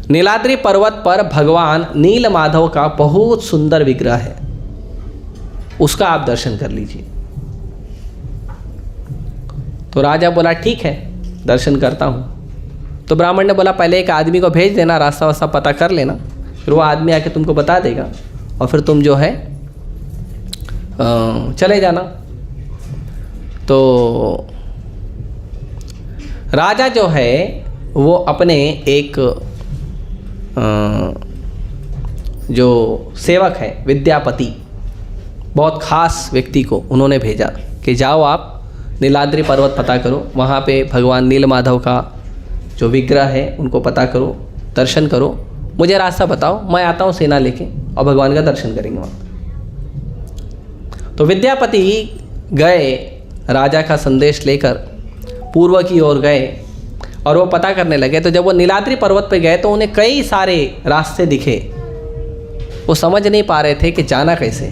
S1: नीलाद्रि पर्वत पर भगवान नीलमाधव का बहुत सुंदर विग्रह है, उसका आप दर्शन कर लीजिए। तो राजा बोला, ठीक है, दर्शन करता हूँ। तो ब्राह्मण ने बोला, पहले एक आदमी को भेज देना, रास्ता वास्ता पता कर लेना, फिर वो आदमी आके तुमको बता देगा, और फिर तुम जो है चले जाना। तो राजा जो है वो अपने एक जो सेवक है, विद्यापति, बहुत खास व्यक्ति को उन्होंने भेजा कि जाओ आप नीलाद्रि पर्वत पता करो, वहाँ पे भगवान नीलमाधव का जो विग्रह है उनको पता करो, दर्शन करो, मुझे रास्ता बताओ, मैं आता हूँ सेना लेके, और भगवान का दर्शन करेंगे वहाँ। तो विद्यापति गए, राजा का संदेश लेकर पूर्व की ओर गए, और वो पता करने लगे। तो जब वो नीलाद्रि पर्वत पे गए तो उन्हें कई सारे रास्ते दिखे, वो समझ नहीं पा रहे थे कि जाना कैसे।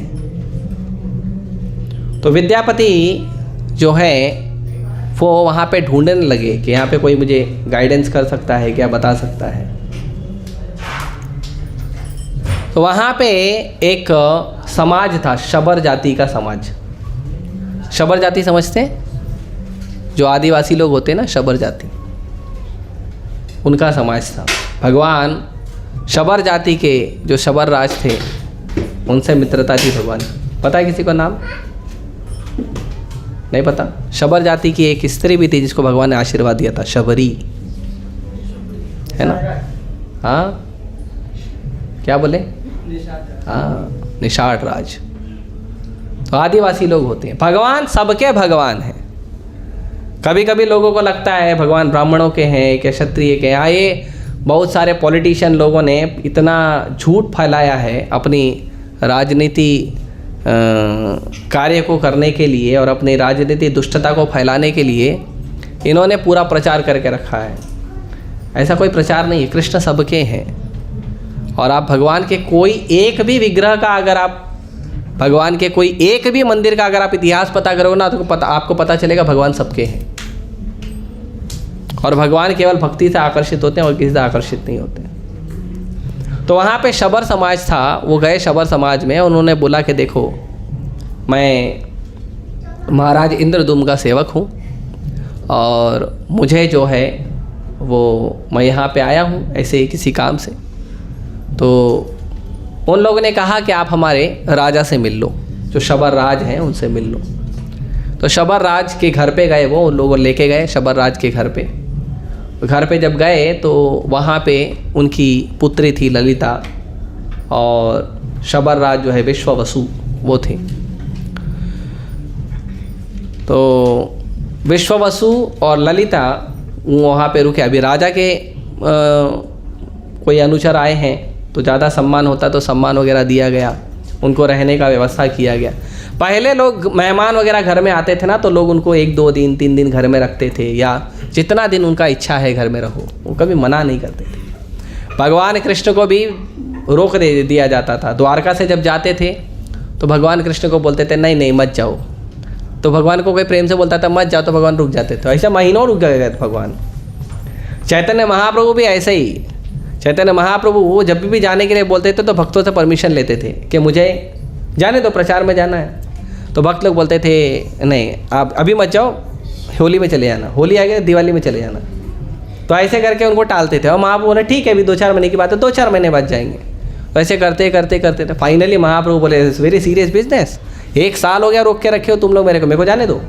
S1: तो विद्यापति जो है वो वहाँ पे ढूंढने लगे कि यहाँ पे कोई मुझे गाइडेंस कर सकता है क्या, बता सकता है। तो वहाँ पे एक समाज था, शबर जाति का समाज। शबर जाति समझते हैं? जो आदिवासी लोग होते हैं ना, शबर जाति, उनका समाज था। भगवान शबर जाति के जो शबर राज थे उनसे मित्रता थी भगवान। पता है किसी को नाम? नहीं पता? शबर जाति की एक स्त्री भी थी जिसको भगवान ने आशीर्वाद दिया था, शबरी, है ना? हाँ, क्या बोले? हाँ, निषाद राज। तो आदिवासी लोग होते हैं। भगवान सबके भगवान हैं। कभी कभी लोगों को लगता है भगवान ब्राह्मणों के हैं क्या, क्षत्रिय के हैं। ये बहुत सारे पॉलिटिशियन लोगों ने इतना झूठ फैलाया है अपनी राजनीति कार्य को करने के लिए और अपनी राजनीति दुष्टता को फैलाने के लिए इन्होंने पूरा प्रचार करके रखा है। ऐसा कोई प्रचार नहीं है, कृष्ण सबके हैं। और आप भगवान के कोई एक भी विग्रह का, अगर आप भगवान के कोई एक भी मंदिर का अगर आप इतिहास पता करोगे ना, तो आपको पता चलेगा भगवान सबके हैं। और भगवान केवल भक्ति से आकर्षित होते हैं और किसी से आकर्षित नहीं होते। तो वहाँ पे शबर समाज था, वो गए शबर समाज में। उन्होंने बोला कि देखो, मैं महाराज इंद्रदुम्न का सेवक हूँ और मुझे जो है वो मैं यहाँ पे आया हूँ ऐसे ही किसी काम से। तो उन लोगों ने कहा कि आप हमारे राजा से मिल लो, जो शबर राज हैं उनसे मिल लो। तो शबर राज के घर पे गए, वो उन लोगों लेके गए शबर राज के घर पे। घर पे जब गए तो वहाँ पे उनकी पुत्री थी ललिता और शबर राज जो है विश्ववसु वो थे। तो विश्ववसु और ललिता वहाँ पे रुके। अभी राजा के कोई अनुचर आए हैं तो ज़्यादा सम्मान होता तो सम्मान वगैरह दिया गया, उनको रहने का व्यवस्था किया गया। पहले लोग मेहमान वगैरह घर में आते थे ना, तो लोग उनको 1-2 दिन 3 दिन घर में रखते थे, या जितना दिन उनका इच्छा है घर में रहो, वो कभी मना नहीं करते थे। भगवान कृष्ण को भी रोक दे दिया जाता था। द्वारका से जब जाते थे तो भगवान कृष्ण को बोलते थे नहीं नहीं मत जाओ, तो भगवान को कोई प्रेम से बोलता था मत जाओ, तो भगवान रुक जाते थे। ऐसा महीनों रुक गए थे भगवान। चैतन्य महाप्रभु भी ऐसे ही, चैतन्य महाप्रभु वो जब भी जाने के लिए बोलते थे तो भक्तों से परमिशन लेते थे कि मुझे जाने दो, प्रचार में जाना है। तो भक्त लोग बोलते थे नहीं आप अभी मत जाओ, होली में चले जाना, होली आ गई दिवाली में चले जाना। तो ऐसे करके उनको टालते थे। और महाप्रभु बोले ठीक है अभी 2-4 महीने की बात है, 2-4 महीने बाद जाएंगे। तो ऐसे करते करते करते थे फाइनली महाप्रभु बोले इट्स वेरी सीरियस बिजनेस, 1 साल हो गया रोक के रखे हो तुम लोग, मेरे को जाने दो।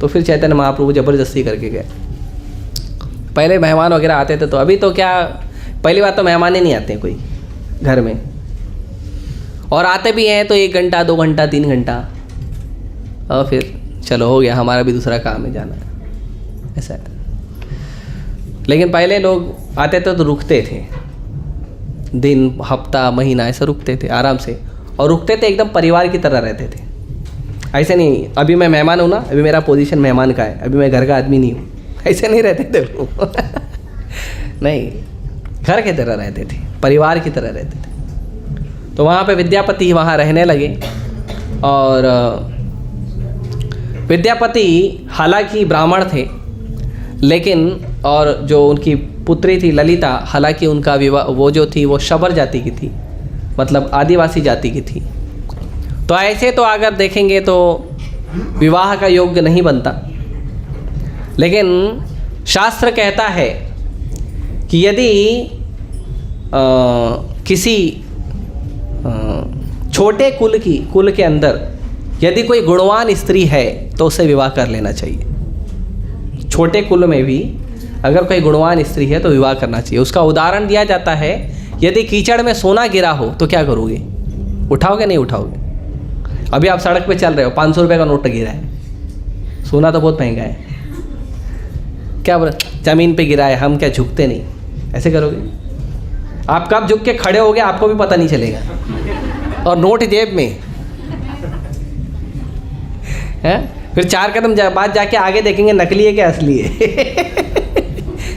S1: तो फिर चैतन्य महाप्रभु ज़बरदस्ती करके गए। पहले मेहमान वगैरह आते थे, तो अभी तो क्या, पहली बात तो मेहमान ही नहीं आते कोई घर में, और आते भी हैं तो 1 घंटा 2 घंटा 3 घंटा, और फिर चलो हो गया हमारा भी दूसरा काम है जाना है, ऐसा है। लेकिन पहले लोग आते थे तो रुकते थे, दिन हफ्ता महीना ऐसा रुकते थे आराम से, और रुकते थे एकदम परिवार की तरह रहते थे। ऐसे नहीं अभी मैं मेहमान हूँ ना, अभी मेरा पोजीशन मेहमान का है, अभी मैं घर का आदमी नहीं हूँ, ऐसे नहीं रहते थे लोग नहीं, घर की तरह रहते थे, परिवार की तरह रहते थे। तो वहाँ पे विद्यापति वहाँ रहने लगे। और विद्यापति हालांकि ब्राह्मण थे, लेकिन और जो उनकी पुत्री थी ललिता, हालांकि उनका विवाह वो जो थी वो शबर जाति की थी, मतलब आदिवासी जाति की थी। तो ऐसे तो अगर देखेंगे तो विवाह का योग्य नहीं बनता। लेकिन शास्त्र कहता है कि यदि किसी छोटे कुल के अंदर यदि कोई गुणवान स्त्री है तो उससे विवाह कर लेना चाहिए। छोटे कुल में भी अगर कोई गुणवान स्त्री है तो विवाह करना चाहिए। उसका उदाहरण दिया जाता है, यदि कीचड़ में सोना गिरा हो तो क्या करोगे, उठाओगे नहीं उठाओगे? अभी आप सड़क पे चल रहे हो, 500 रुपये का नोट गिरा है, सोना तो बहुत महंगा है, क्या बोला ज़मीन पे गिरा है, हम क्या झुकते नहीं, ऐसे करोगे? आप कब झुक के खड़े होगे आपको भी पता नहीं चलेगा, और नोट जेब में है। फिर 4 कदम बाद जाके आगे देखेंगे नकली है क्या असली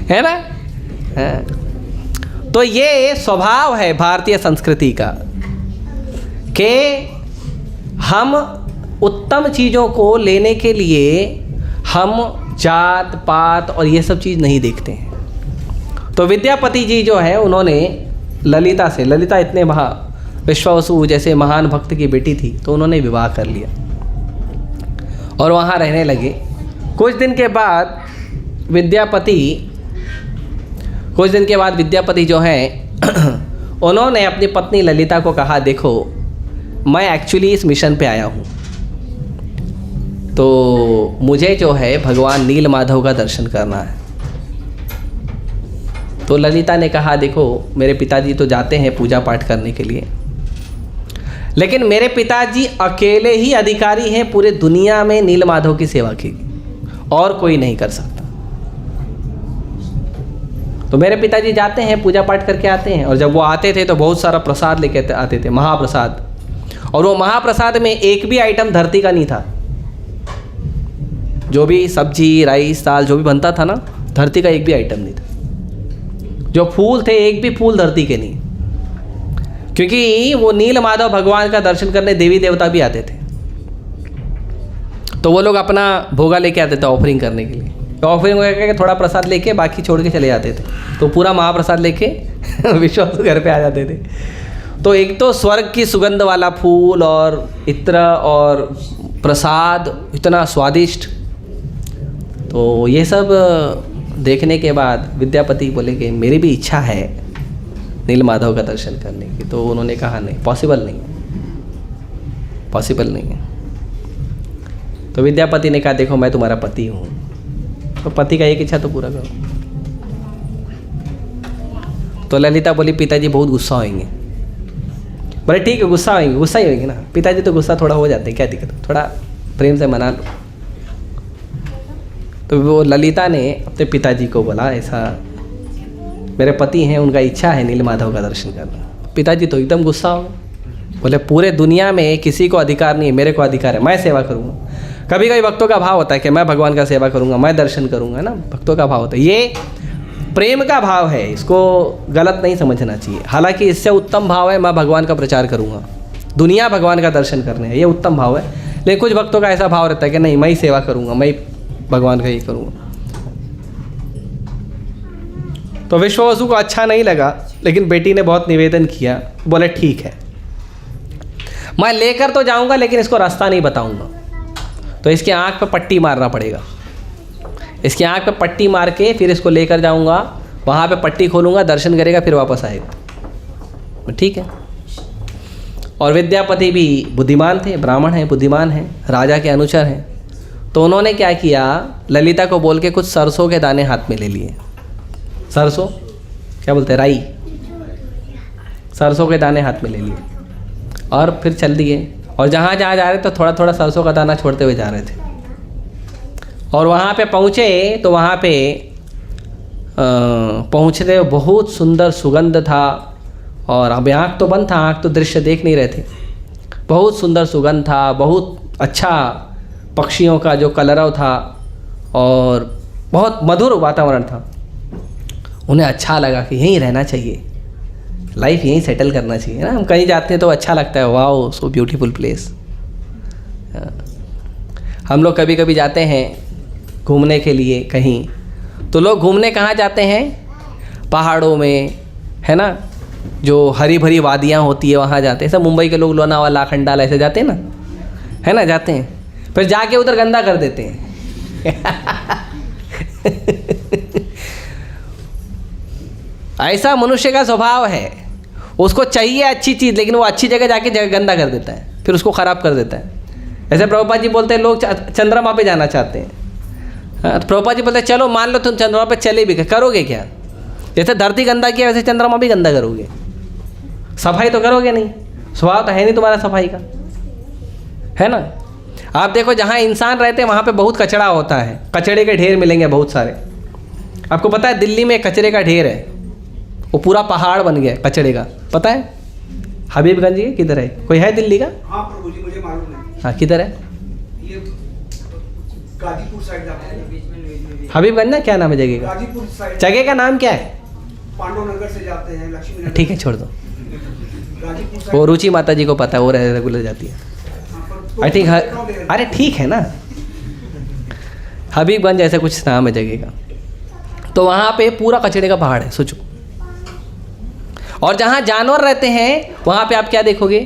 S1: है ना। है। तो ये स्वभाव है भारतीय संस्कृति का कि हम उत्तम चीज़ों को लेने के लिए हम जात पात और ये सब चीज़ नहीं देखते हैं। तो विद्यापति जी जो है उन्होंने ललिता इतने विश्वावसु जैसे महान भक्त की बेटी थी, तो उन्होंने विवाह कर लिया और वहाँ रहने लगे। कुछ दिन के बाद विद्यापति जो हैं उन्होंने अपनी पत्नी ललिता को कहा, देखो मैं एक्चुअली इस मिशन पे आया हूँ, तो मुझे जो है भगवान नील माधव का दर्शन करना है। तो ललिता ने कहा, देखो मेरे पिताजी तो जाते हैं पूजा पाठ करने के लिए, लेकिन मेरे पिताजी अकेले ही अधिकारी हैं पूरे दुनिया में नील माधव की सेवा की, और कोई नहीं कर सकता। तो मेरे पिताजी जाते हैं पूजा पाठ करके आते हैं, और जब वो आते थे तो बहुत सारा प्रसाद लेके आते थे, महाप्रसाद, और वो महाप्रसाद में एक भी आइटम धरती का नहीं था। जो भी सब्जी, राइस, दाल जो भी बनता था ना, धरती का एक भी आइटम नहीं था। जो फूल थे, एक भी फूल धरती के नहीं, क्योंकि वो नील माधव भगवान का दर्शन करने देवी देवता भी आते थे, तो वो लोग अपना भोगा लेके आते थे ऑफरिंग करने के लिए। तो ऑफरिंग करके थोड़ा प्रसाद लेके बाकी छोड़ के चले जाते थे, तो पूरा महाप्रसाद लेके विश्वास घर पे आ जाते थे। तो एक तो स्वर्ग की सुगंध वाला फूल और इत्र और प्रसाद इतना स्वादिष्ट, तो ये सब देखने के बाद विद्यापति बोले कि मेरी भी इच्छा है नील माधव का दर्शन करने की। तो उन्होंने कहा नहीं, पॉसिबल नहीं है। तो विद्यापति ने कहा, देखो मैं तुम्हारा पति हूँ, तो पति का एक इच्छा तो पूरा करो। तो ललिता बोली, पिताजी बहुत गुस्सा होंगे। बोले ठीक है, गुस्सा ही होंगे ना, पिताजी तो गुस्सा थोड़ा हो जाते हैं, क्या दिक्कत, थोड़ा प्रेम से मना लो। तो वो ललिता ने अपने पिताजी को बोला, ऐसा मेरे पति हैं, उनका इच्छा है नील माधव का दर्शन करना। पिताजी तो एकदम गुस्सा हो गए, बोले पूरे दुनिया में किसी को अधिकार नहीं है, मेरे को अधिकार है, मैं सेवा करूँगा। कभी कभी भक्तों का भाव होता है कि मैं भगवान का सेवा करूँगा, मैं दर्शन करूँगा, है ना, भक्तों का भाव होता है। ये प्रेम का भाव है, इसको गलत नहीं समझना चाहिए। हालांकि इससे उत्तम भाव है मैं भगवान का प्रचार करूँगा, दुनिया भगवान का दर्शन करने है, ये उत्तम भाव है। लेकिन कुछ भक्तों का ऐसा भाव रहता है कि नहीं, मैं ही सेवा करूँगा, मैं भगवान का ही करूँगा। तो विश्वावसु को अच्छा नहीं लगा, लेकिन बेटी ने बहुत निवेदन किया, बोले ठीक है मैं लेकर तो जाऊंगा, लेकिन इसको रास्ता नहीं बताऊंगा। तो इसके आँख पे पट्टी मारना पड़ेगा, इसकी आँख पे पट्टी मार के फिर इसको लेकर जाऊंगा, वहाँ पे पट्टी खोलूंगा, दर्शन करेगा, फिर वापस आएगा। ठीक है। और विद्यापति भी बुद्धिमान थे, ब्राह्मण हैं, बुद्धिमान हैं, राजा के अनुचर हैं। तो उन्होंने क्या किया, ललिता को बोल के कुछ सरसों के दाने हाथ में ले लिए। सरसों क्या बोलते हैं, राई, सरसों के दाने हाथ में ले लिए और फिर चल दिए। और जहाँ जहाँ जा रहे तो थोड़ा थोड़ा सरसों का दाना छोड़ते हुए जा रहे थे। और वहाँ पे पहुँचे तो वहाँ पे पहुँचते बहुत सुंदर सुगंध था। और अब आँख तो बंद था, आँख तो दृश्य देख नहीं रहे थे। बहुत सुंदर सुगंध था, बहुत अच्छा पक्षियों का जो कलरव था और बहुत मधुर वातावरण था। उन्हें अच्छा लगा कि यहीं रहना चाहिए, लाइफ यहीं सेटल करना चाहिए ना। हम कहीं जाते हैं तो अच्छा लगता है, वाओ सो ब्यूटीफुल प्लेस। हम लोग कभी कभी जाते हैं घूमने के लिए कहीं, तो लोग घूमने कहाँ जाते हैं, पहाड़ों में, है ना, जो हरी भरी वादियाँ होती है वहाँ जाते हैं। सब मुंबई के लोग लोनावाला, खंडाला ऐसे जाते हैं ना, है ना, जाते हैं, फिर जाके उधर गंदा कर देते हैं। ऐसा मनुष्य का स्वभाव है, उसको चाहिए अच्छी चीज़, लेकिन वो अच्छी जगह जाके गंदा कर देता है, फिर उसको ख़राब कर देता है। ऐसे प्रभुपाद जी बोलते हैं लोग चंद्रमा पे जाना चाहते हैं, तो प्रभुपाद जी बोलते हैं चलो मान लो तुम चंद्रमा पे चले भी, करोगे क्या? जैसे धरती गंदा किया वैसे चंद्रमा भी गंदा करोगे, सफाई तो करोगे नहीं, स्वभाव तो है नहीं तुम्हारा सफाई का, है ना। आप देखो जहाँ इंसान रहते हैं वहाँ पे बहुत कचरा होता है, कचरे के ढेर मिलेंगे बहुत सारे। आपको पता है दिल्ली में कचरे का ढेर है, वो पूरा पहाड़ बन गया कचरे का, पता है? हबीबगंज ये किधर है, कोई है दिल्ली का?
S2: हाँ प्रभु जी मुझे मालूम है।
S1: हाँ किधर है?
S2: ये गाजीपुर साइड जाते हैं।
S1: हबीबगंज ना, क्या नाम है जगह का?
S2: गाजीपुर साइड।
S1: जगह का नाम क्या है?
S2: पांडव नगर से जाते हैं लक्ष्मी नगर।
S1: ठीक है छोड़ दो,
S2: गाजीपुर साइड।
S1: वो रुचि माता जी को पता है, वो रेगुलर जाती है। आई थिंक अरे ठीक है ना, हबीबगंज ऐसा कुछ नाम है जगह का। तो वहाँ पे पूरा कचरे का पहाड़ है, सोचो। और जहाँ जानवर रहते हैं वहाँ पे आप क्या देखोगे?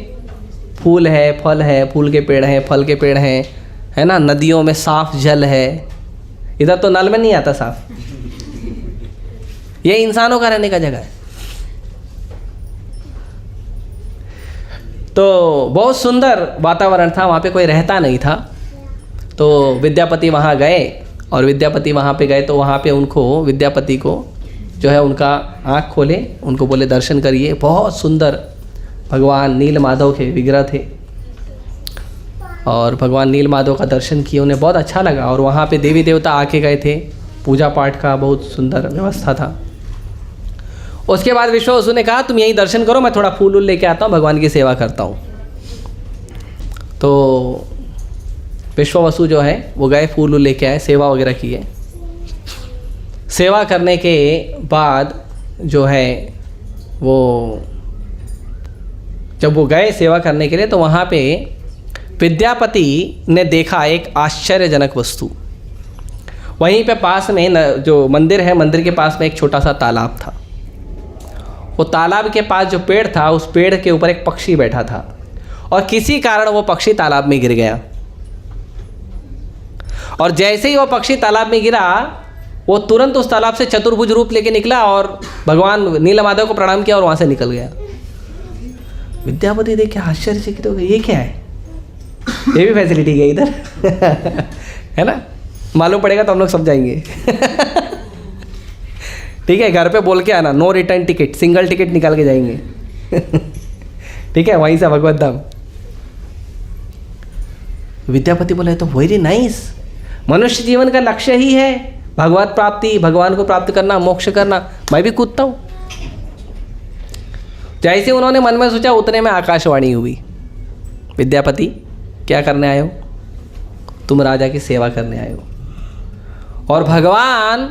S1: फूल है, फल है, फूल के पेड़ हैं, फल के पेड़ हैं, है ना। नदियों में साफ जल है। इधर तो नल में नहीं आता साफ। ये इंसानों का रहने का जगह है। तो बहुत सुंदर वातावरण था, वहाँ पे कोई रहता नहीं था। तो विद्यापति वहाँ गए, और विद्यापति वहाँ पे गए तो वहाँ पे उनको, विद्यापति को जो है उनका आँख खोले, उनको बोले दर्शन करिए। बहुत सुंदर भगवान नील माधव के विग्रह थे, और भगवान नील माधव का दर्शन किए, उन्हें बहुत अच्छा लगा। और वहाँ पे देवी देवता आके गए थे, पूजा पाठ का बहुत सुंदर व्यवस्था था। उसके बाद विश्वावसु ने कहा तुम यहीं दर्शन करो, मैं थोड़ा फूल लेके आता हूँ, भगवान की सेवा करता हूँ। तो विश्वावसु जो है वो गए, फूल लेके आए, सेवा वगैरह किए। सेवा करने के बाद जो है वो, जब वो गए सेवा करने के लिए, तो वहाँ पे विद्यापति ने देखा एक आश्चर्यजनक वस्तु। वहीं पे पास में जो मंदिर है, मंदिर के पास में एक छोटा सा तालाब था। वो तालाब के पास जो पेड़ था, उस पेड़ के ऊपर एक पक्षी बैठा था, और किसी कारण वो पक्षी तालाब में गिर गया। और जैसे ही वो पक्षी तालाब में गिरा, वो तुरंत उस तालाब से चतुर्भुज रूप लेके निकला और भगवान नीलमाधव को प्रणाम किया और वहाँ से निकल गया। विद्यापति देख के आश्चर्यचकित हो गए, ये क्या है? ये भी फैसिलिटी है इधर। है ना, मालूम पड़ेगा तो हम लोग समझाएंगे। ठीक है, घर पे बोल के आना, no return ticket, single ticket निकाल के जाएंगे। ठीक है, वहीं से भगवत धाम। विद्यापति बोले तो वेरी नाइस, मनुष्य जीवन का लक्ष्य ही है भगवत प्राप्ति, भगवान को प्राप्त करना, मोक्ष करना, मैं भी कूदता हूँ। जैसे उन्होंने मन में सोचा, उतने में आकाशवाणी हुई, विद्यापति क्या करने आए हो? तुम राजा की सेवा करने आए हो। और भगवान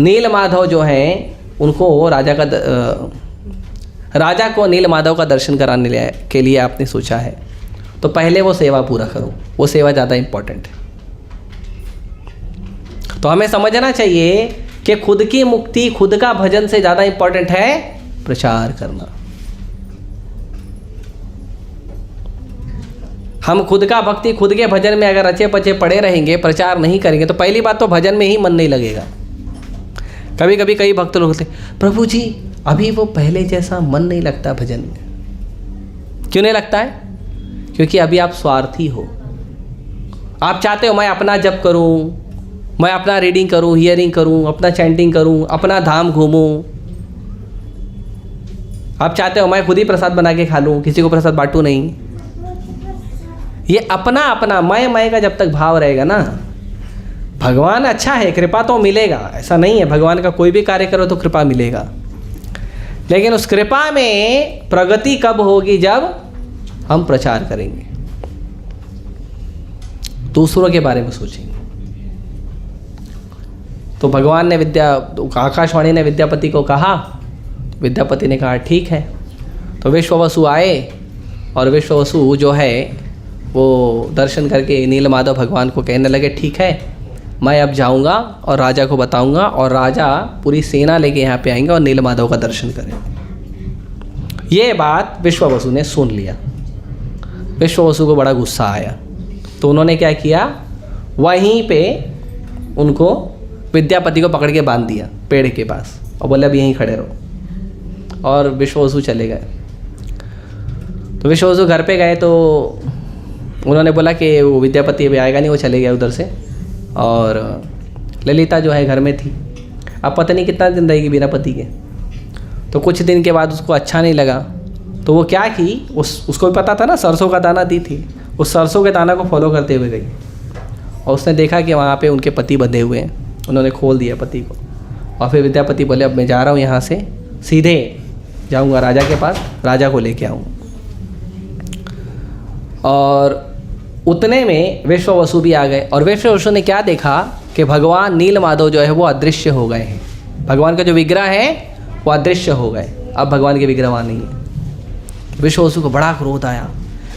S1: नीलमाधव जो हैं, उनको राजा को नीलमाधव का दर्शन कराने के लिए आपने सोचा है, तो पहले वो सेवा पूरा करो, वो सेवा ज़्यादा इम्पोर्टेंट है। तो हमें समझना चाहिए कि खुद की मुक्ति, खुद का भजन से ज़्यादा इम्पोर्टेंट है प्रचार करना। हम खुद का भक्ति, खुद के भजन में अगर अच्छे पचे पड़े रहेंगे, प्रचार नहीं करेंगे, तो पहली बात तो भजन में ही मन नहीं लगेगा। कभी कभी कई भक्त लोग होते, प्रभु जी अभी वो पहले जैसा मन नहीं लगता भजन में। क्यों नहीं लगता है? क्योंकि अभी आप स्वार्थी हो। आप चाहते हो मैं अपना जप करूं, मैं अपना रीडिंग करूं, हियरिंग करूं, अपना चैंटिंग करूं, अपना धाम घूमूं। आप चाहते हो मैं खुद ही प्रसाद बना के खा लूं, किसी को प्रसाद बांटूं नहीं। ये अपना अपना मैं का जब तक भाव रहेगा ना, भगवान अच्छा है, कृपा तो मिलेगा, ऐसा नहीं है, भगवान का कोई भी कार्य करो तो कृपा मिलेगा। लेकिन उस कृपा में प्रगति कब होगी? जब हम प्रचार करेंगे, दूसरों के बारे में सोचेंगे। तो भगवान ने आकाशवाणी ने विद्यापति को कहा, विद्यापति ने कहा ठीक है। तो विश्वावसु आए, और विश्वावसु जो है वो दर्शन करके नीलमाधव भगवान को कहने लगे ठीक है, मैं अब जाऊंगा और राजा को बताऊंगा, और राजा पूरी सेना लेके यहाँ पे आएंगे और नीलमाधव का दर्शन करेंगे। ये बात विश्वावसु ने सुन लिया। विश्वावसु को बड़ा गुस्सा आया, तो उन्होंने क्या किया, वहीं पे उनको विद्यापति को पकड़ के बांध दिया पेड़ के पास, और बोले अब यहीं खड़े रहो। और विश्वावसु चले गए। तो विश्वावसु घर पे गए तो उन्होंने बोला कि वो विद्यापति अभी आएगा नहीं, वो चले गया उधर से। और ललिता जो है घर में थी। अब पता नहीं कितना दिन रहेगी बिना पति के। तो कुछ दिन के बाद उसको अच्छा नहीं लगा, तो वो क्या की, उसको भी पता था ना सरसों का दाना दी थी, उस सरसों के दाना को फॉलो करते हुए गई, और उसने देखा कि वहाँ पे उनके पति बंधे हुए हैं। उन्होंने खोल दिया पति को, और फिर विद्यापति बोले अब मैं जा रहा हूँ यहाँ से, सीधे जाऊँगा राजा के पास, राजा को लेके आऊँगा। और उतने में विश्वावसु भी आ गए, और विश्वावसु ने क्या देखा कि भगवान नीलमाधव जो है वो अदृश्य हो गए हैं। भगवान का जो विग्रह है वो अदृश्य हो गए, अब भगवान के विग्रह वहाँ नहीं है। विश्वावसु को बड़ा क्रोध आया,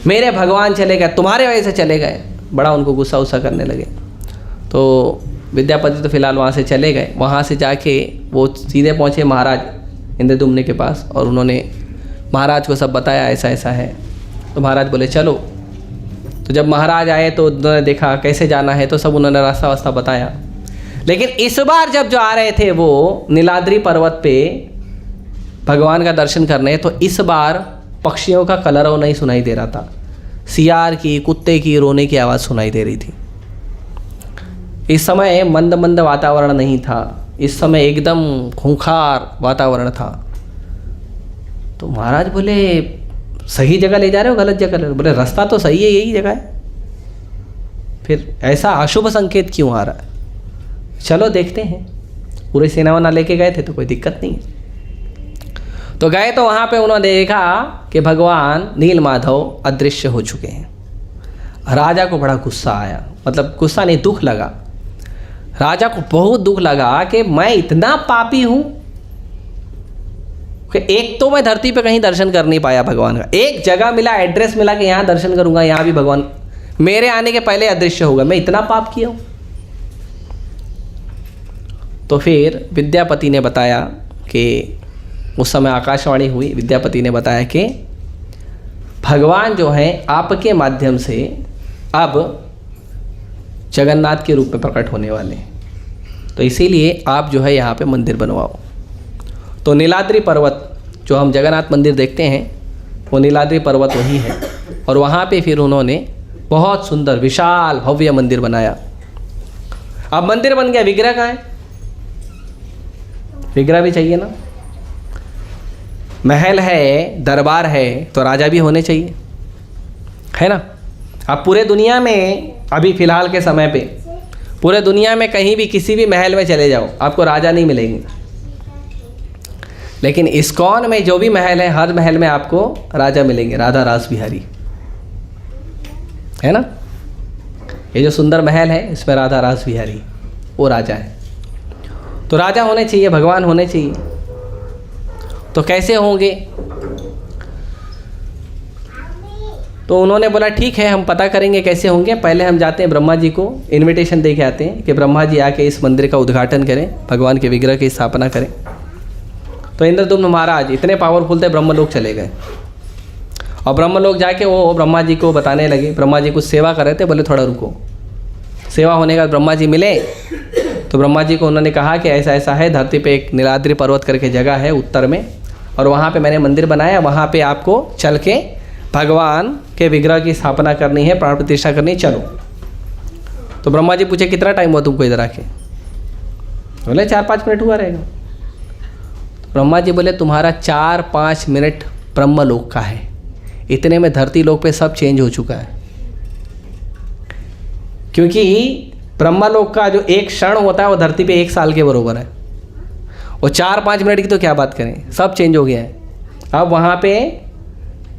S1: मेरे भगवान चले गए, तुम्हारे वजह से चले गए। बड़ा उनको गुस्सा उस्सा करने लगे। तो विद्यापति तो फिलहाल वहाँ से चले गए। वहाँ से जाके वो सीधे पहुँचे महाराज इंद्रदुम्न के पास, और उन्होंने महाराज को सब बताया ऐसा ऐसा है। तो महाराज बोले चलो। तो जब महाराज आए तो उन्होंने देखा कैसे जाना है, तो सब उन्होंने रास्ता वास्ता बताया। लेकिन इस बार जब जो आ रहे थे वो नीलाद्रि पर्वत पे भगवान का दर्शन करने, तो इस बार पक्षियों का कलरव नहीं सुनाई दे रहा था, सियार की, कुत्ते की रोने की आवाज़ सुनाई दे रही थी। इस समय मंद मंद वातावरण नहीं था, इस समय एकदम खूंखार वातावरण था। तो महाराज बोले सही जगह ले जा रहे हो गलत जगह ले रहे हो? बोले रास्ता तो सही है, यही जगह है, फिर ऐसा अशुभ संकेत क्यों आ रहा है? चलो देखते हैं। पूरे सेना वना लेके गए थे तो कोई दिक्कत नहीं है। तो गए तो वहाँ पे उन्होंने देखा कि भगवान नीलमाधव अदृश्य हो चुके हैं। राजा को बड़ा गुस्सा आया, मतलब गुस्सा नहीं, दुख लगा। राजा को बहुत दुख लगा कि मैं इतना पापी हूँ कि एक तो मैं धरती पे कहीं दर्शन कर नहीं पाया भगवान का, एक जगह मिला, एड्रेस मिला कि यहाँ दर्शन करूँगा, यहाँ भी भगवान मेरे आने के पहले अदृश्य होगा, मैं इतना पाप किया हूँ। तो फिर विद्यापति ने बताया कि उस समय आकाशवाणी हुई, विद्यापति ने बताया कि भगवान जो है आपके माध्यम से अब जगन्नाथ के रूप में प्रकट होने वाले हैं, तो इसीलिए आप जो है यहाँ पे मंदिर बनवाओ। तो नीलाद्रि पर्वत जो हम जगन्नाथ मंदिर देखते हैं वो नीलाद्रि पर्वत वही है, और वहाँ पे फिर उन्होंने बहुत सुंदर विशाल भव्य मंदिर बनाया। अब मंदिर बन गया, विग्रह कहाँ है? विग्रह भी चाहिए ना। महल है, दरबार है, तो राजा भी होने चाहिए, है ना। अब पूरे दुनिया में अभी फ़िलहाल के समय पे पूरे दुनिया में कहीं भी किसी भी महल में चले जाओ आपको राजा नहीं मिलेंगे, लेकिन इस्कॉन में जो भी महल है हर महल में आपको राजा मिलेंगे, राधा रास बिहारी, है ना। ये जो सुंदर महल है इसमें राधा रास बिहारी वो राजा है। तो राजा होने चाहिए, भगवान होने चाहिए। तो कैसे होंगे? तो उन्होंने बोला ठीक है हम पता करेंगे कैसे होंगे, पहले हम जाते हैं ब्रह्मा जी को इनविटेशन दे के आते हैं कि ब्रह्मा जी आके इस मंदिर का उद्घाटन करें, भगवान के विग्रह की स्थापना करें। तो इंद्रदुम्न महाराज इतने पावरफुल थे, ब्रह्मलोक चले गए, और ब्रह्मलोक जाके वो ब्रह्मा जी को बताने लगे। ब्रह्मा जी कुछ सेवा कर रहे थे, बोले थोड़ा रुको। सेवा होने का ब्रह्मा जी मिले तो ब्रह्मा जी को उन्होंने कहा कि ऐसा ऐसा है, धरती पे एक नीलाद्रि पर्वत करके जगह है उत्तर में, और वहाँ पे मैंने मंदिर बनाया, वहाँ पे आपको चल के भगवान के विग्रह की स्थापना करनी है, प्राण प्रतिष्ठा करनी है, चलो। तो ब्रह्मा जी पूछे कितना टाइम हुआ तुमको इधर आके? बोले 4-5 मिनट हुआ रहेगा। तो ब्रह्मा जी बोले तुम्हारा 4-5 मिनट ब्रह्मलोक का है, इतने में धरती लोक पे सब चेंज हो चुका है। क्योंकि ब्रह्मलोक का जो एक क्षण होता है वो धरती पे 1 साल के बरोबर है, वो 4-5 मिनट की तो क्या बात करें, सब चेंज हो गया है। अब वहाँ पे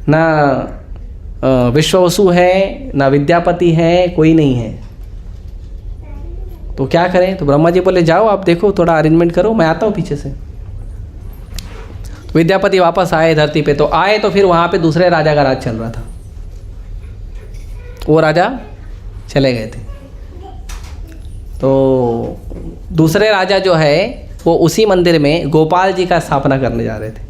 S1: ना विश्ववसु है, ना विद्यापति है, कोई नहीं है, तो क्या करें? तो ब्रह्मा जी बोले जाओ आप देखो, थोड़ा अरेंजमेंट करो, मैं आता हूँ पीछे से। तो विद्यापति वापस आए धरती पे, तो आए तो फिर वहाँ पे दूसरे राजा का राज चल रहा था, वो राजा चले गए थे। तो दूसरे राजा जो है वो उसी मंदिर में गोपाल जी का स्थापना करने जा रहे थे।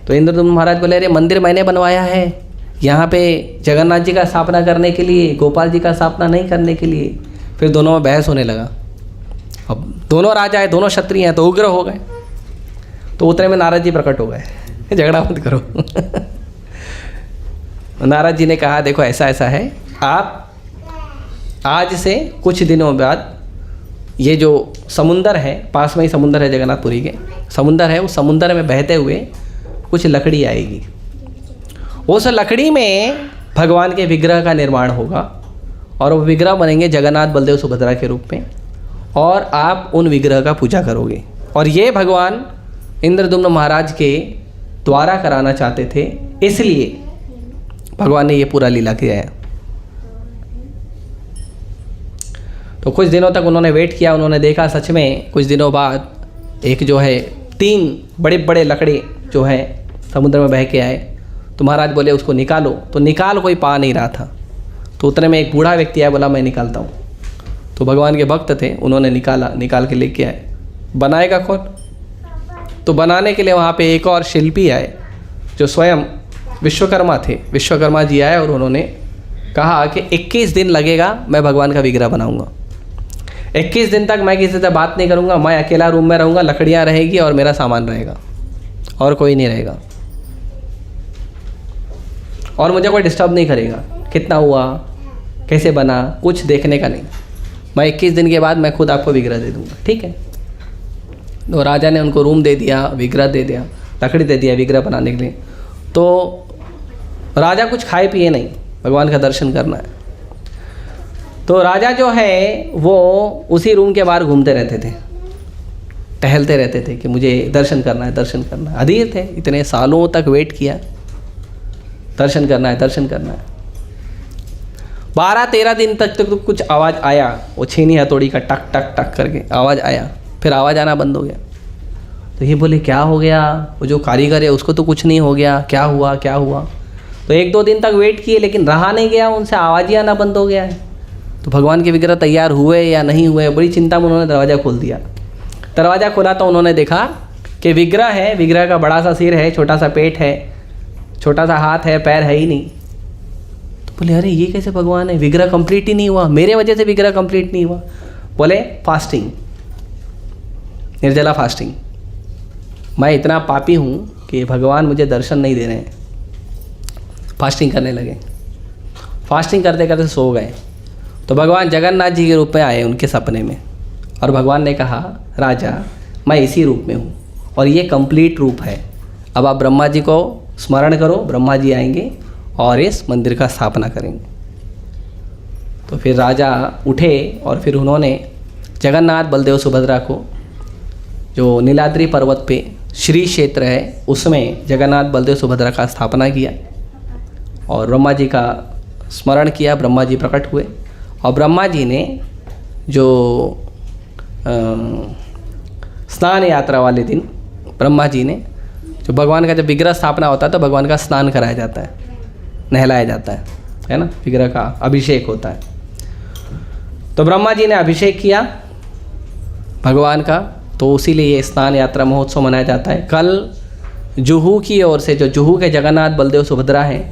S1: तो इंद्रदुम्न महाराज बोले अरे मंदिर मैंने बनवाया है, यहाँ पे जगन्नाथ जी का स्थापना करने के लिए, गोपाल जी का स्थापना नहीं करने के लिए। फिर दोनों में बहस होने लगा। अब दोनों राजा है, दोनों क्षत्रिय हैं, तो उग्र हो गए। तो उतने में नारद जी प्रकट हो गए, झगड़ा मत करो। नारद जी ने कहा देखो ऐसा ऐसा है, आप आज से कुछ दिनों बाद ये जो समुंदर है, पास में ही समुंदर है जगन्नाथपुरी के, समुंदर है, उस समुंदर में बहते हुए कुछ लकड़ी आएगी, उस लकड़ी में भगवान के विग्रह का निर्माण होगा, और वो विग्रह बनेंगे जगन्नाथ बलदेव सुभद्रा के रूप में, और आप उन विग्रह का पूजा करोगे। और ये भगवान इंद्रदुम्न महाराज के द्वारा कराना चाहते थे, इसलिए भगवान ने ये पूरा लीला किया है। तो कुछ दिनों तक उन्होंने वेट किया, उन्होंने देखा सच में कुछ दिनों बाद एक जो है 3 बड़े बड़े लकड़ी जो है समुद्र में बह के आए। तो महाराज बोले उसको निकालो, तो निकाल कोई पा नहीं रहा था। तो उतने में एक बूढ़ा व्यक्ति आया, बोला मैं निकालता हूँ। तो भगवान के भक्त थे, उन्होंने निकाला, निकाल के लेके आए। बनाएगा कौन? तो बनाने के लिए वहाँ पे एक और शिल्पी आए जो स्वयं विश्वकर्मा थे। विश्वकर्मा जी आए और उन्होंने कहा कि 21 दिन लगेगा, मैं भगवान का विग्रह बनाऊंगा। 21 दिन तक मैं किसी से बात नहीं करूंगा, मैं अकेला रूम में रहूंगा, लकड़ियाँ रहेगी और मेरा सामान रहेगा और कोई नहीं रहेगा, और मुझे कोई डिस्टर्ब नहीं करेगा। कितना हुआ, कैसे बना, कुछ देखने का नहीं। मैं 21 दिन के बाद मैं खुद आपको विग्रह दे दूंगा, ठीक है। तो राजा ने उनको रूम दे दिया, विग्रह दे दिया, लकड़ी दे दिया विग्रह बनाने के लिए। तो राजा कुछ खाए पिए नहीं, भगवान का दर्शन करना है। तो राजा जो है वो उसी रूम के बाहर घूमते रहते थे, टहलते रहते थे कि मुझे दर्शन करना है, दर्शन करना है। अधीर थे, इतने सालों तक वेट किया, दर्शन करना है, दर्शन करना है। 12-13 दिन तक तो कुछ आवाज़ आया, वो छीनी हथौड़ी का टक टक टक करके आवाज़ आया, फिर आवाज़ आना बंद हो गया। तो ये बोले क्या हो गया, वो जो कारीगर है उसको तो कुछ नहीं हो गया, क्या हुआ क्या हुआ। तो 1-2 दिन तक वेट किए लेकिन रहा नहीं गया, उनसे आवाज़ ही आना बंद हो गया है। तो भगवान के विग्रह तैयार हुए या नहीं हुए, बड़ी चिंता में उन्होंने दरवाज़ा खोल दिया। दरवाज़ा खोला तो उन्होंने देखा कि विग्रह है, विग्रह का बड़ा सा सिर है, छोटा सा पेट है, छोटा सा हाथ है, पैर है ही नहीं। तो बोले अरे ये कैसे भगवान है, विग्रह कंप्लीट ही नहीं हुआ, मेरे वजह से विग्रह कंप्लीट नहीं हुआ। बोले फास्टिंग, निर्जला फास्टिंग। मैं इतना पापी हूँ कि भगवान मुझे दर्शन नहीं दे रहे हैं। फास्टिंग करने लगे, फास्टिंग करते करते सो गए। तो भगवान जगन्नाथ जी के रूप में आए उनके सपने में, और भगवान ने कहा राजा मैं इसी रूप में हूँ और ये कंप्लीट रूप है, अब आप ब्रह्मा जी को स्मरण करो, ब्रह्मा जी आएंगे और इस मंदिर का स्थापना करेंगे। तो फिर राजा उठे और फिर उन्होंने जगन्नाथ बलदेव सुभद्रा को, जो नीलाद्री पर्वत पे श्री क्षेत्र है उसमें जगन्नाथ बलदेव सुभद्रा का स्थापना किया और ब्रह्मा जी का स्मरण किया। ब्रह्मा जी प्रकट हुए और ब्रह्मा जी ने जो स्नान यात्रा वाले दिन ब्रह्मा जी ने जो भगवान का जब विग्रह स्थापना होता है तो भगवान का स्नान कराया जाता है, नहलाया जाता है ना, विग्रह का अभिषेक होता है। तो ब्रह्मा जी ने अभिषेक किया भगवान का, तो इसीलिए ये स्नान यात्रा महोत्सव मनाया जाता है। कल जुहू की ओर से, जो जुहू के जगन्नाथ बलदेव सुभद्रा हैं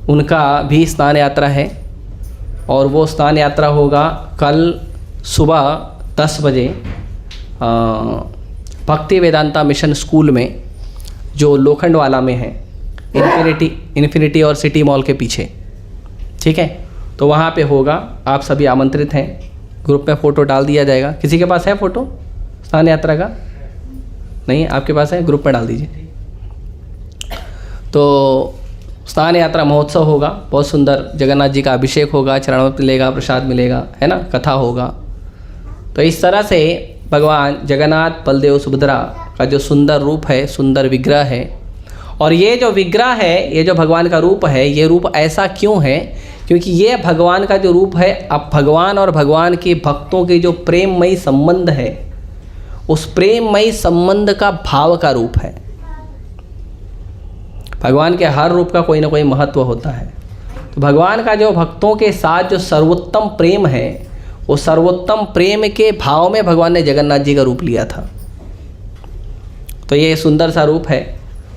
S1: उनका भी स्नान यात्रा है और वो स्नान यात्रा होगा कल सुबह 10 बजे भक्ति वेदांता मिशन स्कूल में, जो लोखंडवाला में है, इन्फिनिटी और सिटी मॉल के पीछे, ठीक है। तो वहाँ पे होगा, आप सभी आमंत्रित हैं। ग्रुप में फ़ोटो डाल दिया जाएगा। किसी के पास है फ़ोटो स्नान यात्रा का? नहीं, आपके पास है, ग्रुप में डाल दीजिए। तो स्नान यात्रा महोत्सव होगा, बहुत सुंदर, जगन्नाथ जी का अभिषेक होगा, चरणामृत मिलेगा, प्रसाद मिलेगा, है ना, कथा होगा। तो इस तरह से भगवान जगन्नाथ बलदेव सुभद्रा का जो सुंदर रूप है, सुंदर विग्रह है। और ये जो विग्रह है, ये जो भगवान का रूप है, ये रूप ऐसा क्यों है? क्योंकि ये भगवान का जो रूप है, अब भगवान और भगवान के भक्तों के जो प्रेममयी संबंध है, उस प्रेममयी संबंध का भाव का रूप है। भगवान के हर रूप का कोई ना कोई महत्व होता है। तो भगवान का जो भक्तों के साथ जो सर्वोत्तम प्रेम है, वो सर्वोत्तम प्रेम के भाव में भगवान ने जगन्नाथ जी का रूप लिया था। तो ये सुंदर सा रूप है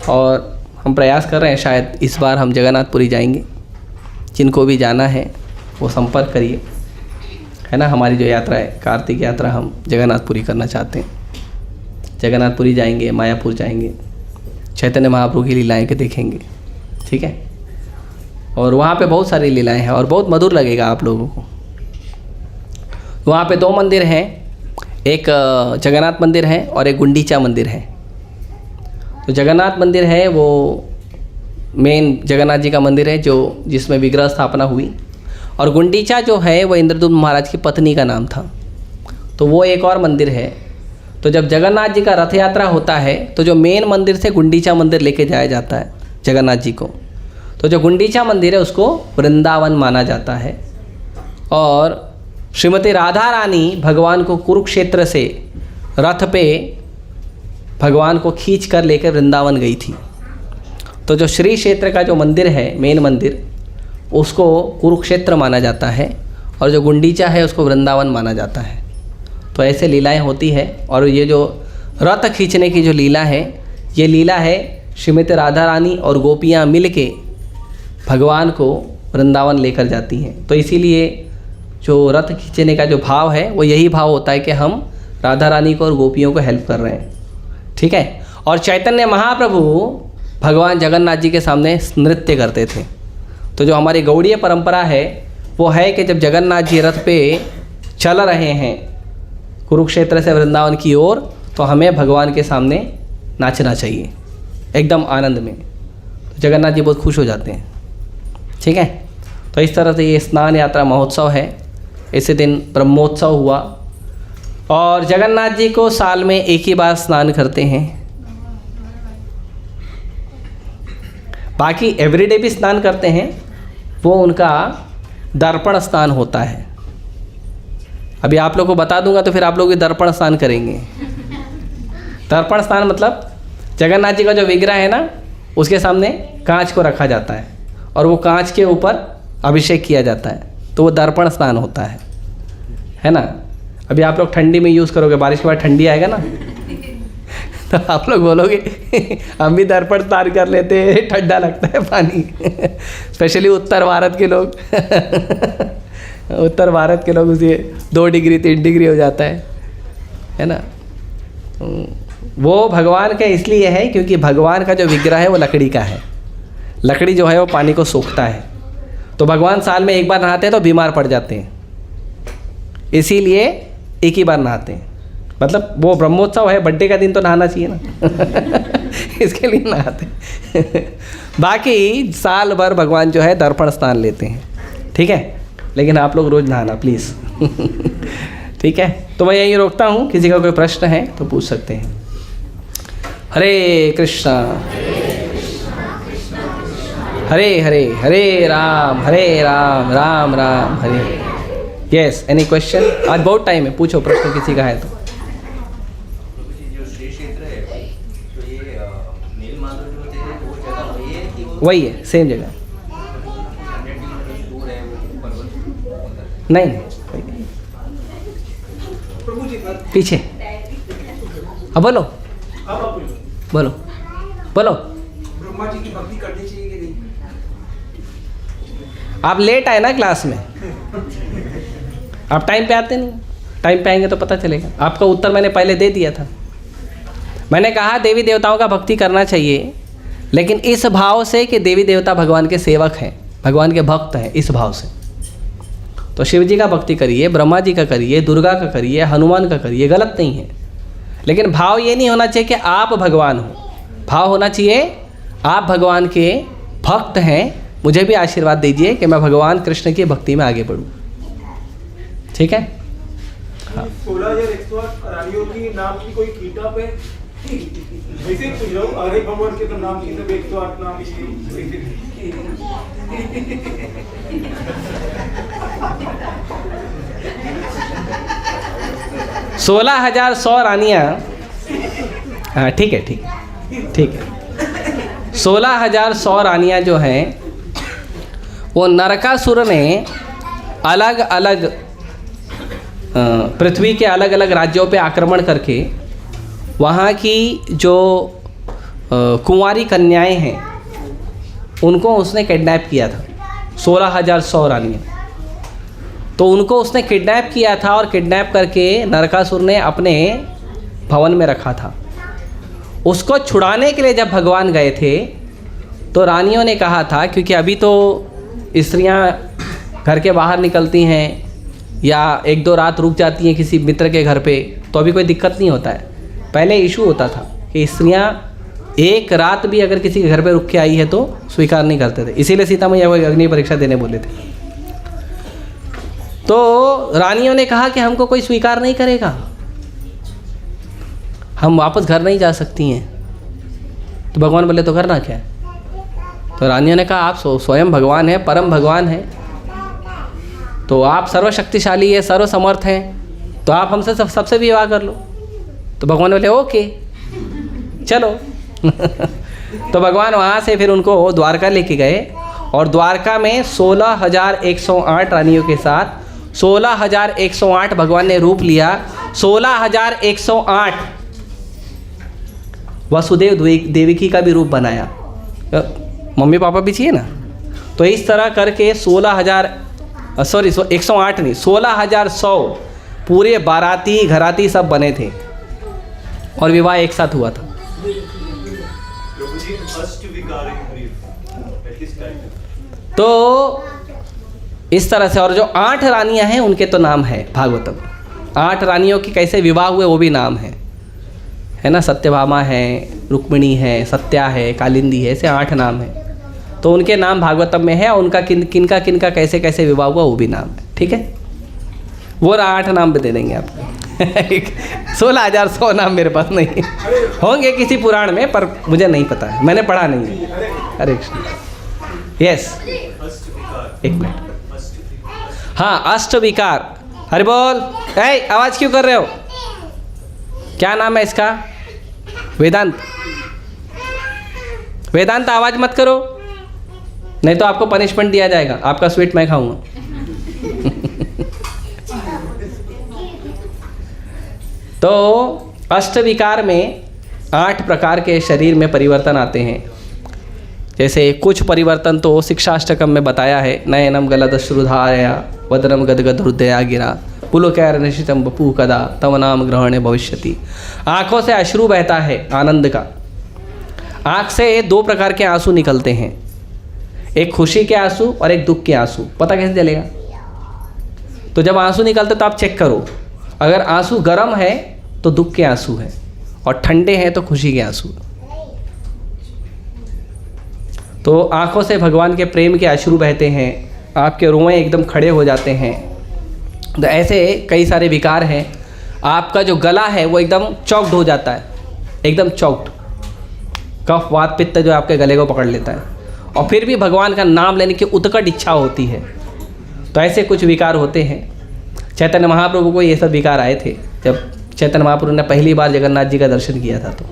S1: और हम प्रयास कर रहे हैं, शायद इस बार हम जगन्नाथपुरी जाएंगे। जिनको भी जाना है वो संपर्क करिए, है ना। हमारी जो यात्रा है, कार्तिक यात्रा, हम जगन्नाथपुरी करना चाहते हैं। जगन्नाथपुरी जाएंगे, मायापुर जाएंगे, चैतन्य महाप्रभु की लीलाएं के देखेंगे, ठीक है। और वहाँ पे बहुत सारी लीलाएं हैं और बहुत मधुर लगेगा आप लोगों को। वहाँ पे 2 मंदिर हैं, एक जगन्नाथ मंदिर है और एक गुंडीचा मंदिर है। तो जगन्नाथ मंदिर है वो मेन जगन्नाथ जी का मंदिर है जो जिसमें विग्रह स्थापना हुई, और गुंडीचा जो है वो इंद्रदुम्न महाराज की पत्नी का नाम था। तो वो एक और मंदिर है। तो जब जगन्नाथ जी का रथ यात्रा होता है तो जो मेन मंदिर से गुंडीचा मंदिर लेके जाया जाता है जगन्नाथ जी को। तो जो गुंडीचा मंदिर है उसको वृंदावन माना जाता है। और श्रीमती राधा रानी भगवान को कुरुक्षेत्र से रथ पे भगवान को खींच कर लेकर वृंदावन गई थी। तो जो श्री क्षेत्र का जो मंदिर है, मेन मंदिर, उसको कुरुक्षेत्र माना जाता है और जो गुंडीचा है उसको वृंदावन माना जाता है। तो ऐसे लीलाएं होती है। और ये जो रथ खींचने की जो लीला है, ये लीला है श्रीमती राधा रानी और गोपियाँ मिल के भगवान को वृंदावन लेकर जाती हैं। तो इसीलिए जो रथ खींचने का जो भाव है वो यही भाव होता है कि हम राधा रानी को और गोपियों को हेल्प कर रहे हैं, ठीक है। और चैतन्य महाप्रभु भगवान जगन्नाथ जी के सामने नृत्य करते थे। तो जो हमारी गौड़ीय परंपरा है वो है कि जब जगन्नाथ जी रथ पे चल रहे हैं कुरुक्षेत्र से वृंदावन की ओर, तो हमें भगवान के सामने नाचना चाहिए एकदम आनंद में। तो जगन्नाथ जी बहुत खुश हो जाते हैं, ठीक है। तो इस तरह से ये स्नान यात्रा महोत्सव है। इसी दिन ब्रह्मोत्सव हुआ और जगन्नाथ जी को साल में एक ही बार स्नान करते हैं, बाकी एवरीडे भी स्नान करते हैं। वो उनका दर्पण स्नान होता है। अभी आप लोग को बता दूंगा तो फिर आप लोग भी दर्पण स्नान करेंगे। दर्पण स्नान मतलब जगन्नाथ जी का जो विग्रह है ना, उसके सामने कांच को रखा जाता है और वो कांच के ऊपर अभिषेक किया जाता है, तो वो दर्पण स्नान होता है ना। अभी आप लोग ठंडी में यूज़ करोगे, बारिश के बाद ठंडी आएगा ना तो आप लोग बोलोगे हम भी दर्पण स्नान कर लेते हैं, ठंडा लगता है पानी स्पेशली उत्तर भारत के लोग उत्तर भारत के लोग उसे 2 डिग्री 3 डिग्री हो जाता है ना। वो भगवान का इसलिए है क्योंकि भगवान का जो विग्रह है वो लकड़ी का है। लकड़ी जो है वो पानी को सोखता है, तो भगवान साल में एक बार नहाते हैं तो बीमार पड़ जाते हैं, इसीलिए एक ही बार नहाते हैं। मतलब वो ब्रह्मोत्सव है, बर्थडे का दिन तो नहाना चाहिए ना इसके लिए नहाते हैं बाकी साल भर भगवान जो है दर्पण स्नान लेते हैं, ठीक है। लेकिन आप लोग रोज़ नहाना प्लीज़ ठीक है। तो मैं यहीं रोकता हूँ, किसी का कोई प्रश्न है तो पूछ सकते हैं। Hare Krishna Hare Hare, Hare Ram Ram Ram Hare. Yes, any question? आज बहुत टाइम है, पूछो प्रश्न किसी का है तो।
S3: जो श्री क्षेत्र है तो ये नील माधव जो थे वो जगह वही है कि वो
S1: वही है, सेम जगह।
S3: 100 किलोमीटर दूर है वो पर्वत?
S1: नहीं,
S2: प्रभु जी
S1: पीछे। अब बोलो बोलो बोलो।
S2: ब्रह्मा जी की भक्ति करनी चाहिए कि नहीं?
S1: आप लेट आए ना क्लास में, आप टाइम पे आते नहीं। टाइम पे आएंगे तो पता चलेगा। आपका उत्तर मैंने पहले दे दिया था। मैंने कहा देवी देवताओं का भक्ति करना चाहिए, लेकिन इस भाव से कि देवी देवता भगवान के सेवक हैं, भगवान के भक्त हैं, इस भाव से। तो शिव जी का भक्ति करिए, ब्रह्मा जी का करिए, दुर्गा का करिए, हनुमान का करिए, गलत नहीं है। लेकिन भाव ये नहीं होना चाहिए कि आप भगवान हो। भाव होना चाहिए आप भगवान के भक्त हैं, मुझे भी आशीर्वाद दीजिए कि मैं भगवान कृष्ण की भक्ति में आगे बढ़ूं। ठीक है।
S4: 16,108 रानियों की नाम की कोई कीटा पे वैसे पूछ रहा हूँ, हरे भगवान के तो नाम की सब 108 नाम
S1: की 16,100 रानियाँ। हाँ ठीक है, ठीक है, ठीक है। 16,100 रानियाँ जो हैं वो नरकासुर ने अलग अलग पृथ्वी के अलग अलग राज्यों पे आक्रमण करके वहाँ की जो कुंवारी कन्याएं हैं उनको उसने किडनैप किया था। 16,100 रानियाँ, तो उनको उसने किडनैप किया था और किडनैप करके नरकासुर ने अपने भवन में रखा था। उसको छुड़ाने के लिए जब भगवान गए थे तो रानियों ने कहा था, क्योंकि अभी तो स्त्रियां घर के बाहर निकलती हैं या 1-2 रात रुक जाती हैं किसी मित्र के घर पे, तो अभी कोई दिक्कत नहीं होता है। पहले इशू होता था कि स्त्रियां 1 रात भी अगर किसी के घर पे रुक के आई है तो स्वीकार नहीं करते थे। इसीलिए सीता मैया को अग्नि परीक्षा देने बोले थे। तो रानियों ने कहा कि हमको कोई स्वीकार नहीं करेगा, हम वापस घर नहीं जा सकती हैं। तो भगवान बोले तो करना क्या है? तो रानियों ने कहा आप स्वयं भगवान हैं, परम भगवान हैं, तो आप सर्वशक्तिशाली है, सर्वसमर्थ हैं, तो आप हमसे सबसे विवाह कर लो। तो भगवान बोले ओके चलो तो भगवान वहाँ से फिर उनको द्वारका लेके गए और द्वारका में 16,108 रानियों के साथ 16,108 भगवान ने रूप लिया। 16,108 वसुदेव देवकी का भी रूप बनाया। मम्मी पापा भी चाहिए ना। तो इस तरह करके 108 नहीं 16,100 पूरे बाराती घराती सब बने थे और विवाह एक साथ हुआ था।
S4: प्रभु जी अष्टविकार
S1: तो इस तरह से, और जो 8 रानियां हैं उनके तो नाम है भागवतम। 8 रानियों की कैसे विवाह हुए वो भी नाम है ना। सत्यभामा है, रुक्मिणी है, सत्या है, कालिंदी है, ऐसे 8 नाम है। तो उनके नाम भागवतम में है और उनका किनका किनका कैसे कैसे विवाह हुआ वो भी नाम है। ठीक है, वो 8 नाम भी दे देंगे आपको। 16,100 नाम मेरे पास नहीं होंगे किसी पुराण में, पर मुझे नहीं पता है, मैंने पढ़ा नहीं है। हरे कृष्ण। यस, एक मिनट। हाँ, अष्टविकार। हरि बोल। आवाज़ क्यों कर रहे हो? क्या नाम है इसका? वेदांत। वेदांत आवाज़ मत करो, नहीं तो आपको पनिशमेंट दिया जाएगा। आपका स्वीट मैं खाऊंगा। तो अष्टविकार में 8 प्रकार के शरीर में परिवर्तन आते हैं। जैसे कुछ परिवर्तन तो शिक्षाष्टकम में बताया है। नयनम गलदश्रुधारया वदनम गदगद हृदया गिरा पुलकैर्निशितम बपू कदा तव नाम ग्रहणे भविष्यति। आँखों से अश्रु बहता है आनंद का। आँख से 2 प्रकार के आंसू निकलते हैं, एक खुशी के आंसू और एक दुख के आंसू। पता कैसे चलेगा? तो जब आंसू निकलते तो आप चेक करो, अगर आंसू गर्म है तो दुख के आंसू है और ठंडे हैं तो खुशी के आंसू। तो आंखों से भगवान के प्रेम के अश्रु बहते हैं, आपके रोए एकदम खड़े हो जाते हैं। तो ऐसे कई सारे विकार हैं। आपका जो गला है वो एकदम चौक्ड हो जाता है, एकदम चौक्ड। कफ वात पित्त जो आपके गले को पकड़ लेता है, और फिर भी भगवान का नाम लेने की उत्कट इच्छा होती है। तो ऐसे कुछ विकार होते हैं। चैतन्य महाप्रभु को ये सब विकार आए थे जब चैतन्य महाप्रभु ने पहली बार जगन्नाथ जी का दर्शन किया था। तो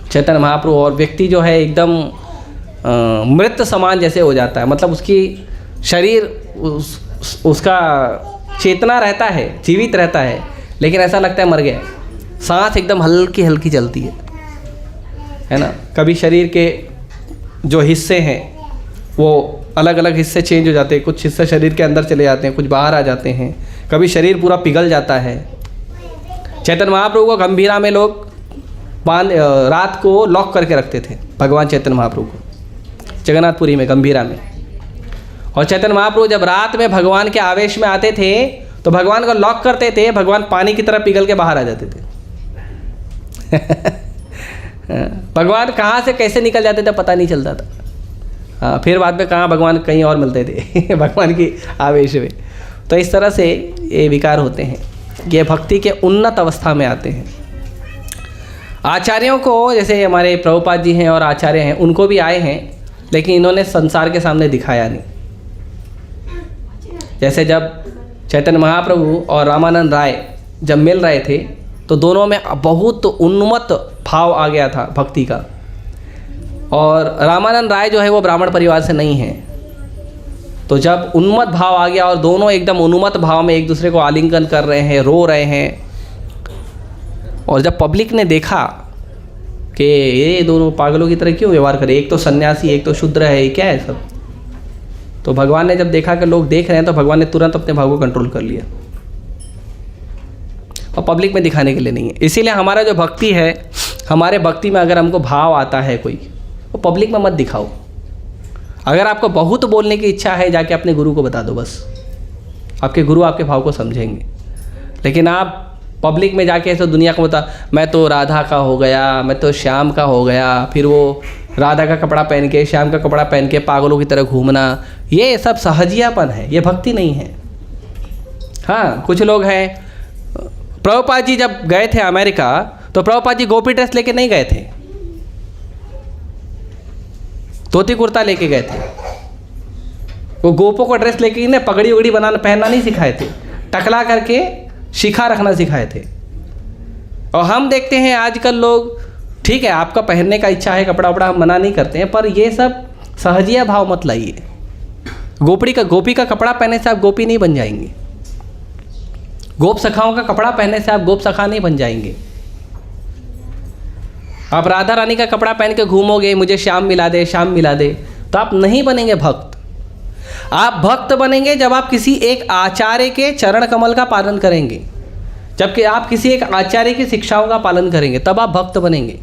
S1: चैतन्य महाप्रभु और व्यक्ति जो है एकदम मृत समान जैसे हो जाता है, मतलब उसकी शरीर उसका चेतना रहता है, जीवित रहता है, लेकिन ऐसा लगता है मर गया। सांस एकदम हल्की हल्की चलती है ना। कभी शरीर के जो हिस्से हैं वो अलग अलग हिस्से चेंज हो जाते हैं, कुछ हिस्से शरीर के अंदर चले जाते हैं, कुछ बाहर आ जाते हैं। कभी शरीर पूरा पिघल जाता है। चैतन्य महाप्रभु को गंभीरा में लोग रात को लॉक करके रखते थे, भगवान चैतन्य महाप्रभु को जगन्नाथपुरी में गंभीरा में। और चैतन्य महाप्रभु जब रात में भगवान के आवेश में आते थे तो भगवान को लॉक करते थे, भगवान पानी की तरह पिघल के बाहर आ जाते थे। भगवान कहाँ से कैसे निकल जाते थे पता नहीं चलता था। हाँ, फिर बाद में कहाँ भगवान कहीं और मिलते थे भगवान की आवेश में। तो इस तरह से ये विकार होते हैं, ये भक्ति के उन्नत अवस्था में आते हैं। आचार्यों को, जैसे हमारे प्रभुपाद जी हैं और आचार्य हैं, उनको भी आए हैं, लेकिन इन्होंने संसार के सामने दिखाया नहीं। जैसे जब चैतन्य महाप्रभु और रामानंद राय जब मिल रहे थे तो दोनों में बहुत उन्मत्त भाव आ गया था भक्ति का। और रामानंद राय जो है वो ब्राह्मण परिवार से नहीं है। तो जब उन्मत्त भाव आ गया और दोनों एकदम उन्मत्त भाव में एक दूसरे को आलिंगन कर रहे हैं, रो रहे हैं, और जब पब्लिक ने देखा कि ये दोनों पागलों की तरह क्यों व्यवहार करे, एक तो सन्यासी एक तो शूद्र है, ये क्या है सब, तो भगवान ने जब देखा कि लोग देख रहे हैं तो भगवान ने तुरंत अपने भाव को कंट्रोल कर लिया, और पब्लिक में दिखाने के लिए नहीं है। इसीलिए हमारा जो भक्ति है, हमारे भक्ति में अगर हमको भाव आता है कोई, वो पब्लिक में मत दिखाओ। अगर आपको बहुत बोलने की इच्छा है, जाके अपने गुरु को बता दो, बस आपके गुरु आपके भाव को समझेंगे। लेकिन आप पब्लिक में जाके ऐसे दुनिया को बता, मैं तो राधा का हो गया, मैं तो श्याम का हो गया, फिर वो राधा का कपड़ा पहन के श्याम का कपड़ा पहन के पागलों की तरह घूमना, ये सब सहजियापन है, ये भक्ति नहीं है। हाँ, कुछ लोग हैं, प्रभुपाद जी जब गए थे अमेरिका तो प्रभुपाद जी गोपी ड्रेस लेके नहीं गए थे, धोती कुर्ता लेके गए थे। वो गोपों को ड्रेस लेके इन्हें पगड़ी उगड़ी बनाना पहनना नहीं सिखाए थे, टकला करके शिखा रखना सिखाए थे। और हम देखते हैं आजकल लोग, ठीक है आपका पहनने का इच्छा है कपड़ा वपड़ा, हम मना नहीं करते हैं, पर ये सब सहजिया भाव मत लाइए। गोपी का कपड़ा पहनने से आप गोपी नहीं बन जाएंगे, गोप सखाओं का कपड़ा पहनने से आप गोप सखा नहीं बन जाएंगे। आप राधा रानी का कपड़ा पहन के घूमोगे, मुझे श्याम मिला दे, श्याम मिला दे, तो आप नहीं बनेंगे भक्त। आप भक्त बनेंगे जब आप किसी एक आचार्य के चरण कमल का पालन करेंगे, जबकि आप किसी एक आचार्य की शिक्षाओं का पालन करेंगे, तब आप भक्त बनेंगे।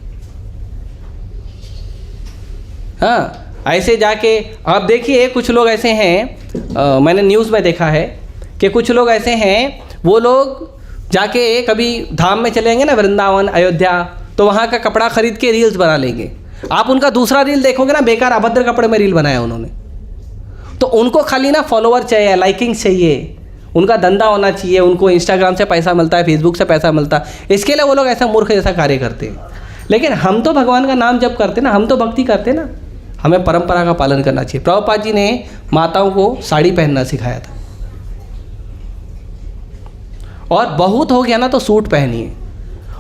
S1: हाँ, ऐसे जाके आप देखिए कुछ लोग ऐसे हैं, मैंने न्यूज़ में देखा है कि कुछ लोग ऐसे हैं, वो लोग जाके कभी धाम में चलेंगे ना, वृंदावन, अयोध्या, तो वहाँ का कपड़ा खरीद के रील्स बना लेंगे। आप उनका दूसरा रील देखोगे ना, बेकार अभद्र कपड़े में रील बनाया उन्होंने। तो उनको खाली ना फॉलोवर चाहिए, लाइकिंग चाहिए, उनका धंधा होना चाहिए, उनको इंस्टाग्राम से पैसा मिलता है, फेसबुक से पैसा मिलता है, इसके लिए वो लोग ऐसा मूर्ख जैसा कार्य करते हैं। लेकिन हम तो भगवान का नाम जप करते ना, हम तो भक्ति करते ना, हमें परंपरा का पालन करना चाहिए। प्रभुपाद जी ने माताओं को साड़ी पहनना सिखाया था, और बहुत हो गया ना तो सूट पहनिए,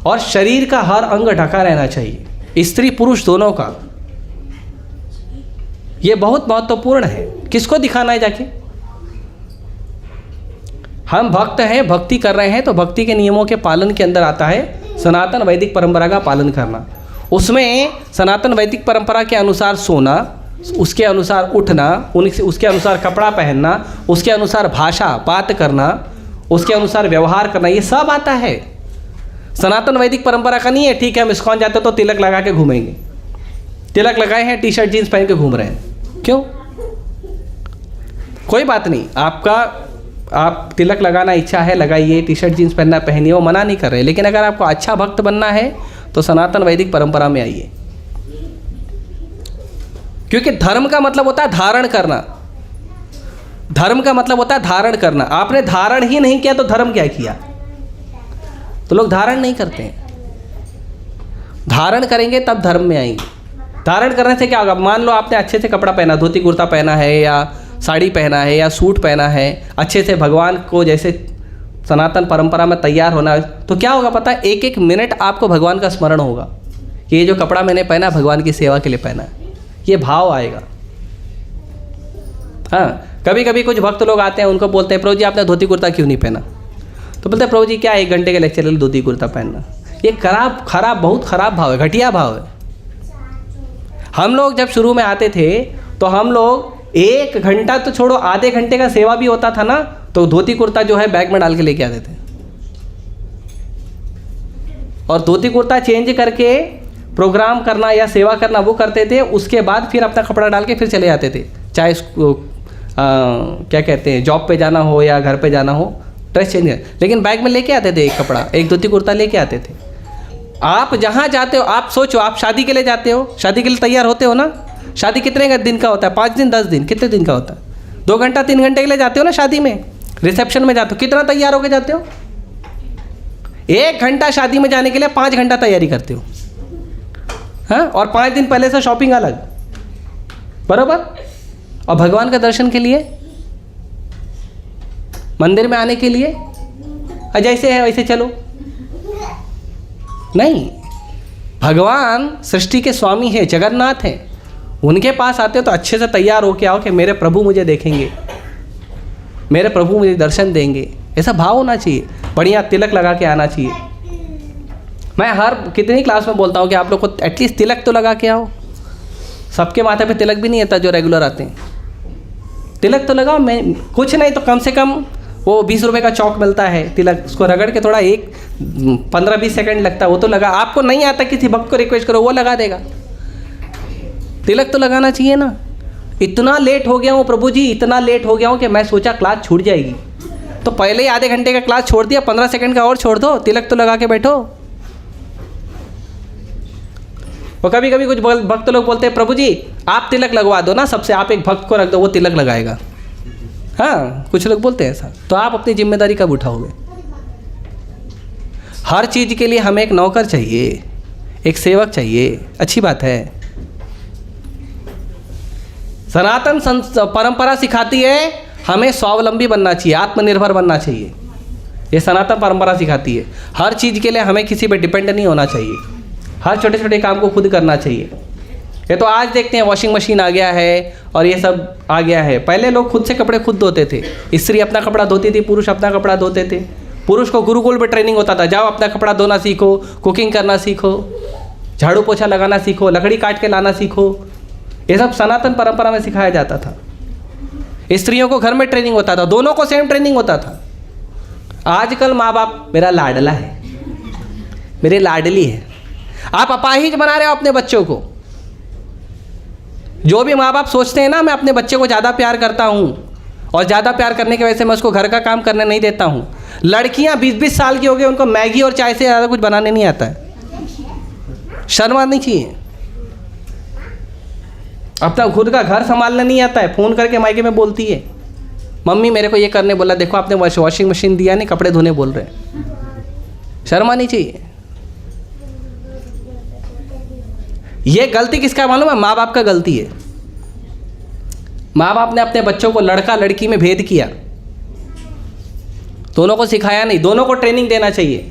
S1: और शरीर का हर अंग ढका रहना चाहिए, स्त्री पुरुष दोनों का। ये बहुत महत्वपूर्ण है। किसको दिखाना है जाके? हम भक्त हैं, भक्ति कर रहे हैं, तो भक्ति के नियमों के पालन के अंदर आता है सनातन वैदिक परंपरा का पालन करना। उसमें सनातन वैदिक परंपरा के अनुसार सोना, उसके अनुसार उठना, उसके अनुसार कपड़ा पहनना, उसके अनुसार भाषा बात करना, उसके अनुसार व्यवहार करना, ये सब आता है। सनातन वैदिक परंपरा का नहीं है ठीक है हम इस्कॉन जाते तो तिलक लगा के घूमेंगे, तिलक लगाए हैं, टी शर्ट जीन्स पहन के घूम रहे हैं, क्यों? कोई बात नहीं, आप तिलक लगाना इच्छा है लगाइए, टी शर्ट जीन्स पहनना पहनिए, वो मना नहीं कर रहे। लेकिन अगर आपको अच्छा भक्त बनना है तो सनातन वैदिक परंपरा में आइए, क्योंकि धर्म का मतलब होता है धारण करना। धर्म का मतलब होता है धारण करना। आपने धारण ही नहीं किया तो धर्म क्या किया? तो लोग धारण नहीं करते हैं। धारण करेंगे तब धर्म में आएंगे। धारण करने से क्या होगा? मान लो आपने अच्छे से कपड़ा पहना, धोती कुर्ता पहना है या साड़ी पहना है या सूट पहना है, अच्छे से भगवान को जैसे सनातन परंपरा में तैयार होना है, तो क्या होगा पता है? एक एक मिनट आपको भगवान का स्मरण होगा कि ये जो कपड़ा मैंने पहना भगवान की सेवा के लिए पहना है, ये भाव आएगा। हाँ, कभी कभी कुछ भक्त लोग आते हैं, उनको बोलते हैं प्रभु जी आपने धोती कुर्ता क्यों नहीं पहना? तो बोलते हैं प्रभु जी क्या 1 घंटे के लेक्चर के लिए धोती कुर्ता पहनना? ये खराब बहुत खराब भाव है, घटिया भाव है। हम लोग जब शुरू में आते थे तो हम लोग 1 घंटा तो छोड़ो, आधे घंटे का सेवा भी होता था ना, तो धोती कुर्ता जो है बैग में डाल के लेके आते थे, और धोती कुर्ता चेंज करके प्रोग्राम करना या सेवा करना वो करते थे। उसके बाद फिर अपना कपड़ा डाल के फिर चले जाते थे, चाहे क्या कहते हैं, जॉब पे जाना हो या घर पे जाना हो, ड्रेस चेंज कर, लेकिन बैग में लेके आते थे एक कपड़ा, एक धोती कुर्ता लेके आते थे। आप जहाँ जाते हो, आप सोचो, आप शादी के लिए जाते हो, शादी के लिए तैयार होते हो ना, शादी कितने दिन का होता है? 5 दिन 10 दिन, कितने दिन का होता है? 2 घंटा 3 घंटे के लिए जाते हो ना शादी में, रिसेप्शन में जाते हो, कितना तैयार होकर जाते हो? 1 घंटा शादी में जाने के लिए 5 घंटा तैयारी करते हो, हाँ, और 5 दिन पहले से शॉपिंग अलग, बराबर। और भगवान का दर्शन के लिए, मंदिर में आने के लिए जैसे है वैसे चलो, नहीं। भगवान सृष्टि के स्वामी है, जगन्नाथ हैं, उनके पास आते हो तो अच्छे से तैयार होके आओ कि मेरे प्रभु मुझे देखेंगे, मेरे प्रभु मुझे दर्शन देंगे, ऐसा भाव होना चाहिए। बढ़िया तिलक लगा के आना चाहिए। मैं हर कितनी क्लास में बोलता हूँ कि आप लोग को एटलीस्ट तिलक तो लगा के आओ। सबके माथे पे तिलक भी नहीं आता जो रेगुलर आते हैं, तिलक तो लगाओ। मैं कुछ नहीं तो कम से कम वो 20 रुपये का चौक मिलता है, तिलक, उसको रगड़ के थोड़ा 15-20 सेकंड लगता है, वो तो लगा। आपको नहीं आता, किसी भक्त को रिक्वेस्ट करो, वो लगा देगा। तिलक तो लगाना चाहिए ना। इतना लेट हो गया हूँ प्रभु जी, इतना लेट हो गया हूँ कि मैं सोचा क्लास छूट जाएगी, तो पहले ही आधे घंटे का क्लास छोड़ दिया, 15 सेकंड का और छोड़ दो, तिलक तो लगा के बैठो। और कभी कभी कुछ भक्त लोग बोलते हैं प्रभु जी आप तिलक लगवा दो ना सबसे, आप एक भक्त को रख दो वो तिलक लगाएगा। हाँ, कुछ लोग बोलते हैं ऐसा। तो आप अपनी जिम्मेदारी कब उठाओगे? हर चीज़ के लिए हमें एक नौकर चाहिए, एक सेवक चाहिए, अच्छी बात है। सनातन परंपरा सिखाती है हमें स्वावलंबी बनना चाहिए, आत्मनिर्भर बनना चाहिए। ये सनातन परंपरा सिखाती है। हर चीज़ के लिए हमें किसी पे डिपेंड नहीं होना चाहिए, हर छोटे छोटे काम को खुद करना चाहिए। ये तो आज देखते हैं वॉशिंग मशीन आ गया है और ये सब आ गया है। पहले लोग खुद से कपड़े खुद धोते थे, स्त्री अपना कपड़ा धोती थी, पुरुष अपना कपड़ा धोते थे। पुरुष को गुरुकुल में ट्रेनिंग होता था, जाओ अपना कपड़ा धोना सीखो, कुकिंग करना सीखो, झाड़ू पोछा लगाना सीखो, लकड़ी काट के लाना सीखो। ये सब सनातन परंपरा में सिखाया जाता था। स्त्रियों को घर में ट्रेनिंग होता था, दोनों को सेम ट्रेनिंग होता था। आजकल माँ बाप मेरा लाडला है, मेरी लाडली है, आप अपाहिज बना रहे हो अपने बच्चों को। जो भी माँ बाप सोचते हैं ना मैं अपने बच्चे को ज़्यादा प्यार करता हूँ और ज़्यादा प्यार करने की वजह से मैं उसको घर का काम करने नहीं देता हूँ। लड़कियाँ 20-20 साल की हो गई, उनको मैगी और चाय से ज़्यादा कुछ बनाने नहीं आता है। शर्म आनी चाहिए। अपना खुद का घर संभालना नहीं आता है, फ़ोन करके मायके में बोलती है मम्मी मेरे को ये करने बोला, देखो आपने वॉशिंग मशीन दिया नहीं, कपड़े धोने बोल रहे हैं। शर्म आनी चाहिए। ये गलती किसका मालूम है? माँ बाप का गलती है। माँ बाप ने अपने बच्चों को लड़का लड़की में भेद किया, दोनों को सिखाया नहीं। दोनों को ट्रेनिंग देना चाहिए,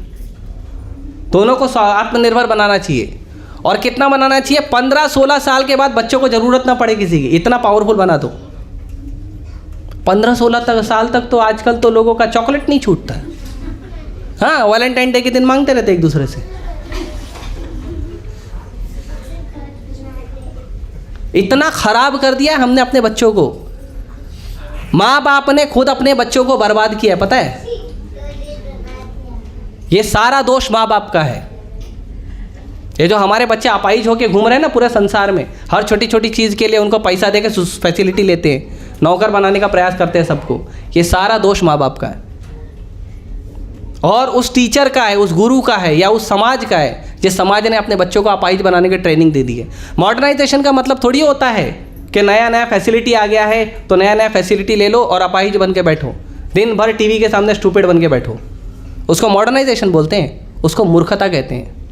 S1: दोनों को आत्मनिर्भर बनाना चाहिए। और कितना बनाना चाहिए? 15-16 साल के बाद बच्चों को ज़रूरत ना पड़े किसी की, इतना पावरफुल बना दो। 15-16 साल तक तो आजकल तो लोगों का चॉकलेट नहीं छूटता है। हाँ, वैलेंटाइन डे के दिन मांगते रहते एक दूसरे से। इतना खराब कर दिया हमने अपने बच्चों को। माँ बाप ने खुद अपने बच्चों को बर्बाद किया, पता है? ये सारा दोष माँ बाप का है। ये जो हमारे बच्चे अपाहिज होके घूम रहे हैं ना पूरे संसार में, हर छोटी छोटी चीज़ के लिए उनको पैसा देके फैसिलिटी लेते हैं, नौकर बनाने का प्रयास करते हैं सबको, ये सारा दोष माँ बाप का है। और उस टीचर का है, उस गुरु का है, या उस समाज का है जिस समाज ने अपने बच्चों को अपाहिज बनाने की ट्रेनिंग दे दी है। मॉडर्नाइजेशन का मतलब थोड़ी होता है कि नया नया फैसिलिटी आ गया है तो नया नया फैसिलिटी ले लो और अपाहिज बन के बैठो, दिन भर टीवी के सामने स्टूपिड बन के बैठो। उसको मॉडर्नाइजेशन बोलते हैं, उसको मूर्खता कहते हैं।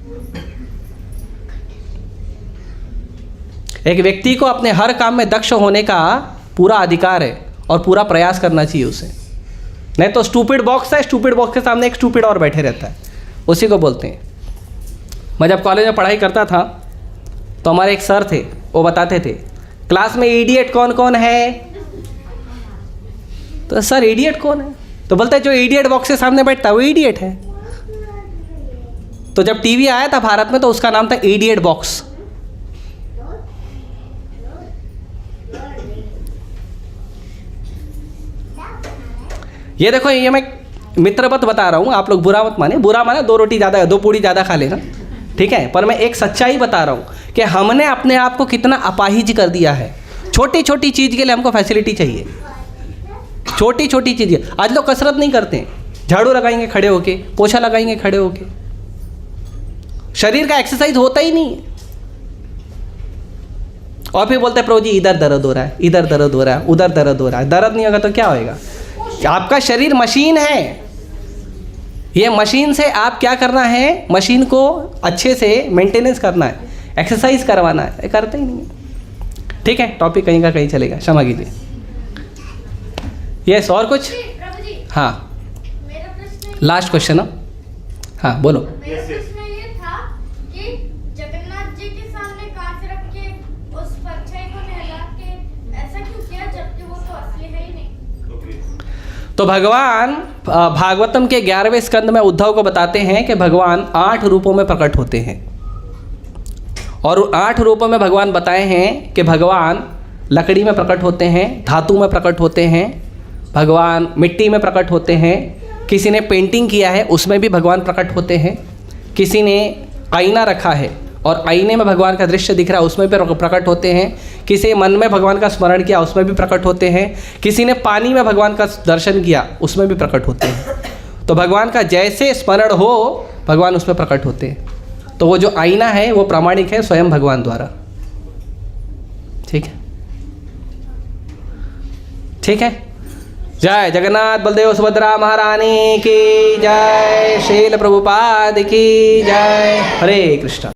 S1: एक व्यक्ति को अपने हर काम में दक्ष होने का पूरा अधिकार है और पूरा प्रयास करना चाहिए उसे। नहीं तो स्टूपिड बॉक्स है, स्टूपिड बॉक्स के सामने एक स्टूपिड और बैठे रहता है, उसी को बोलते हैं। मैं जब कॉलेज में पढ़ाई करता था तो हमारे एक सर थे, वो बताते थे क्लास में इडियट कौन कौन है। तो सर इडियट कौन है? तो बोलते हैं जो इडियट बॉक्स के सामने बैठता है वो इडियट है। तो जब टीवी आया था भारत में तो उसका नाम था इडियट बॉक्स। ये देखो, ये मैं मित्रवत बता रहा हूँ, आप लोग बुरा मत माने। बुरा माने 2 रोटी ज़्यादा, 2 पूड़ी ज़्यादा खा लेना, ठीक है? पर मैं एक सच्चाई बता रहा हूँ कि हमने अपने आप को कितना अपाहिज कर दिया है। छोटी छोटी चीज़ के लिए हमको फैसिलिटी चाहिए, छोटी छोटी चीज़। आज लोग कसरत नहीं करते हैं, झाड़ू लगाएंगे खड़े होके, पोछा लगाएंगे खड़े होके, शरीर का एक्सरसाइज होता ही नहीं है। और फिर बोलते हैं प्रभु जी इधर दर्द हो रहा है, इधर दर्द हो रहा है, उधर दर्द हो रहा है। दर्द नहीं होगा तो क्या होएगा? आपका शरीर मशीन है, ये मशीन से आप क्या करना है? मशीन को अच्छे से मेंटेनेंस करना है, एक्सरसाइज करवाना है, करते ही नहीं है। ठीक है, टॉपिक कहीं का कहीं चलेगा, क्षमा कीजिए। यस, और कुछ? हाँ, लास्ट क्वेश्चन हो। हाँ बोलो।
S5: मेरा प्रश्न ये था कि जगन्नाथ जी के सामने कांच रख के उस परछाई को नहला के ऐसा क्यों किया जबकि वो तो असली है ही नहीं?
S1: तो भगवान भागवतम के 11वें स्कंद में उद्धव को बताते हैं कि भगवान 8 रूपों में प्रकट होते हैं। और 8 रूपों में भगवान बताए हैं कि भगवान लकड़ी में प्रकट होते हैं, धातु में प्रकट होते हैं, भगवान मिट्टी में प्रकट होते हैं, किसी ने पेंटिंग किया है उसमें भी भगवान प्रकट होते हैं, किसी ने आईना रखा है और आईने में भगवान का दृश्य दिख रहा है उसमें भी प्रकट होते हैं, किसी मन में भगवान का स्मरण किया उसमें भी प्रकट होते हैं, किसी ने पानी में भगवान का दर्शन किया उसमें भी प्रकट होते हैं। तो भगवान का जैसे स्मरण हो भगवान उसमें प्रकट होते हैं। तो वो जो आईना है वो प्रामाणिक है स्वयं भगवान द्वारा। ठीक है, ठीक है। जय जगन्नाथ बलदेव सुभद्रा महारानी की जय, शील प्रभुपाद की जय। हरे कृष्ण।